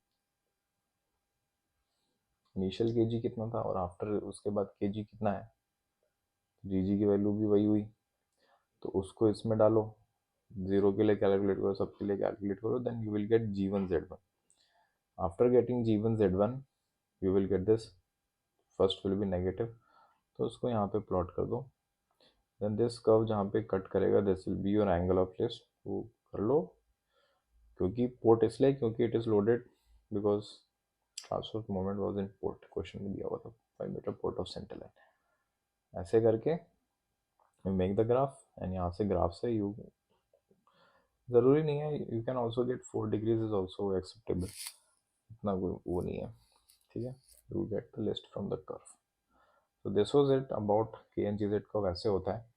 इनिशियल के जी कितना था और आफ्टर उसके बाद के जी कितना है, जी जी की वैल्यू भी वही हुई, तो उसको इसमें डालो, जीरो के लिए कैलकुलेट करो, सबके लिए कैलकुलेट करो, then you will get G1 Z1। After getting G1 Z1 you will get this, first will be negative, तो उसको यहाँ पे प्लॉट कर दो। देन दिस कर्व जहाँ पे कट करेगा this will be your angle of list, वो कर लो, क्योंकि पोर्ट इसलिए क्योंकि it is loaded because transfer moment was in port, question में दिया हुआ था 5 metre port of centre line. ऐसे करके मेक द ग्राफ, एंड यहाँ से ग्राफ से यू, ज़रूरी नहीं है, you can also get 4 degrees is also acceptable, इतना कोई वो नहीं है, ठीक है। You get the list from the curve. तो this was it about K N G Z curve, ऐसे होता है।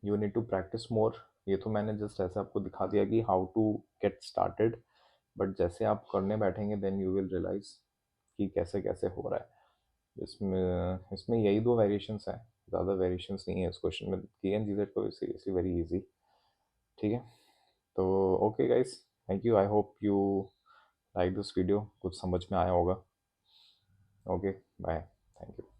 You need to practice more, ये तो मैंने जस्ट ऐसे आपको दिखा दिया कि how to get started, but जैसे आप करने बैठेंगे देन यू विल रियलाइज कि कैसे कैसे हो रहा है। इसमें यही दो वेरिएशंस हैं, ज़्यादा वेरिएशंस नहीं है इस क्वेश्चन में। के एन जी जेड को सीरियसली वेरी इजी, ठीक है। तो okay guys, thank you, I hope you like this video, कुछ समझ में आया होगा। Okay, bye, thank you.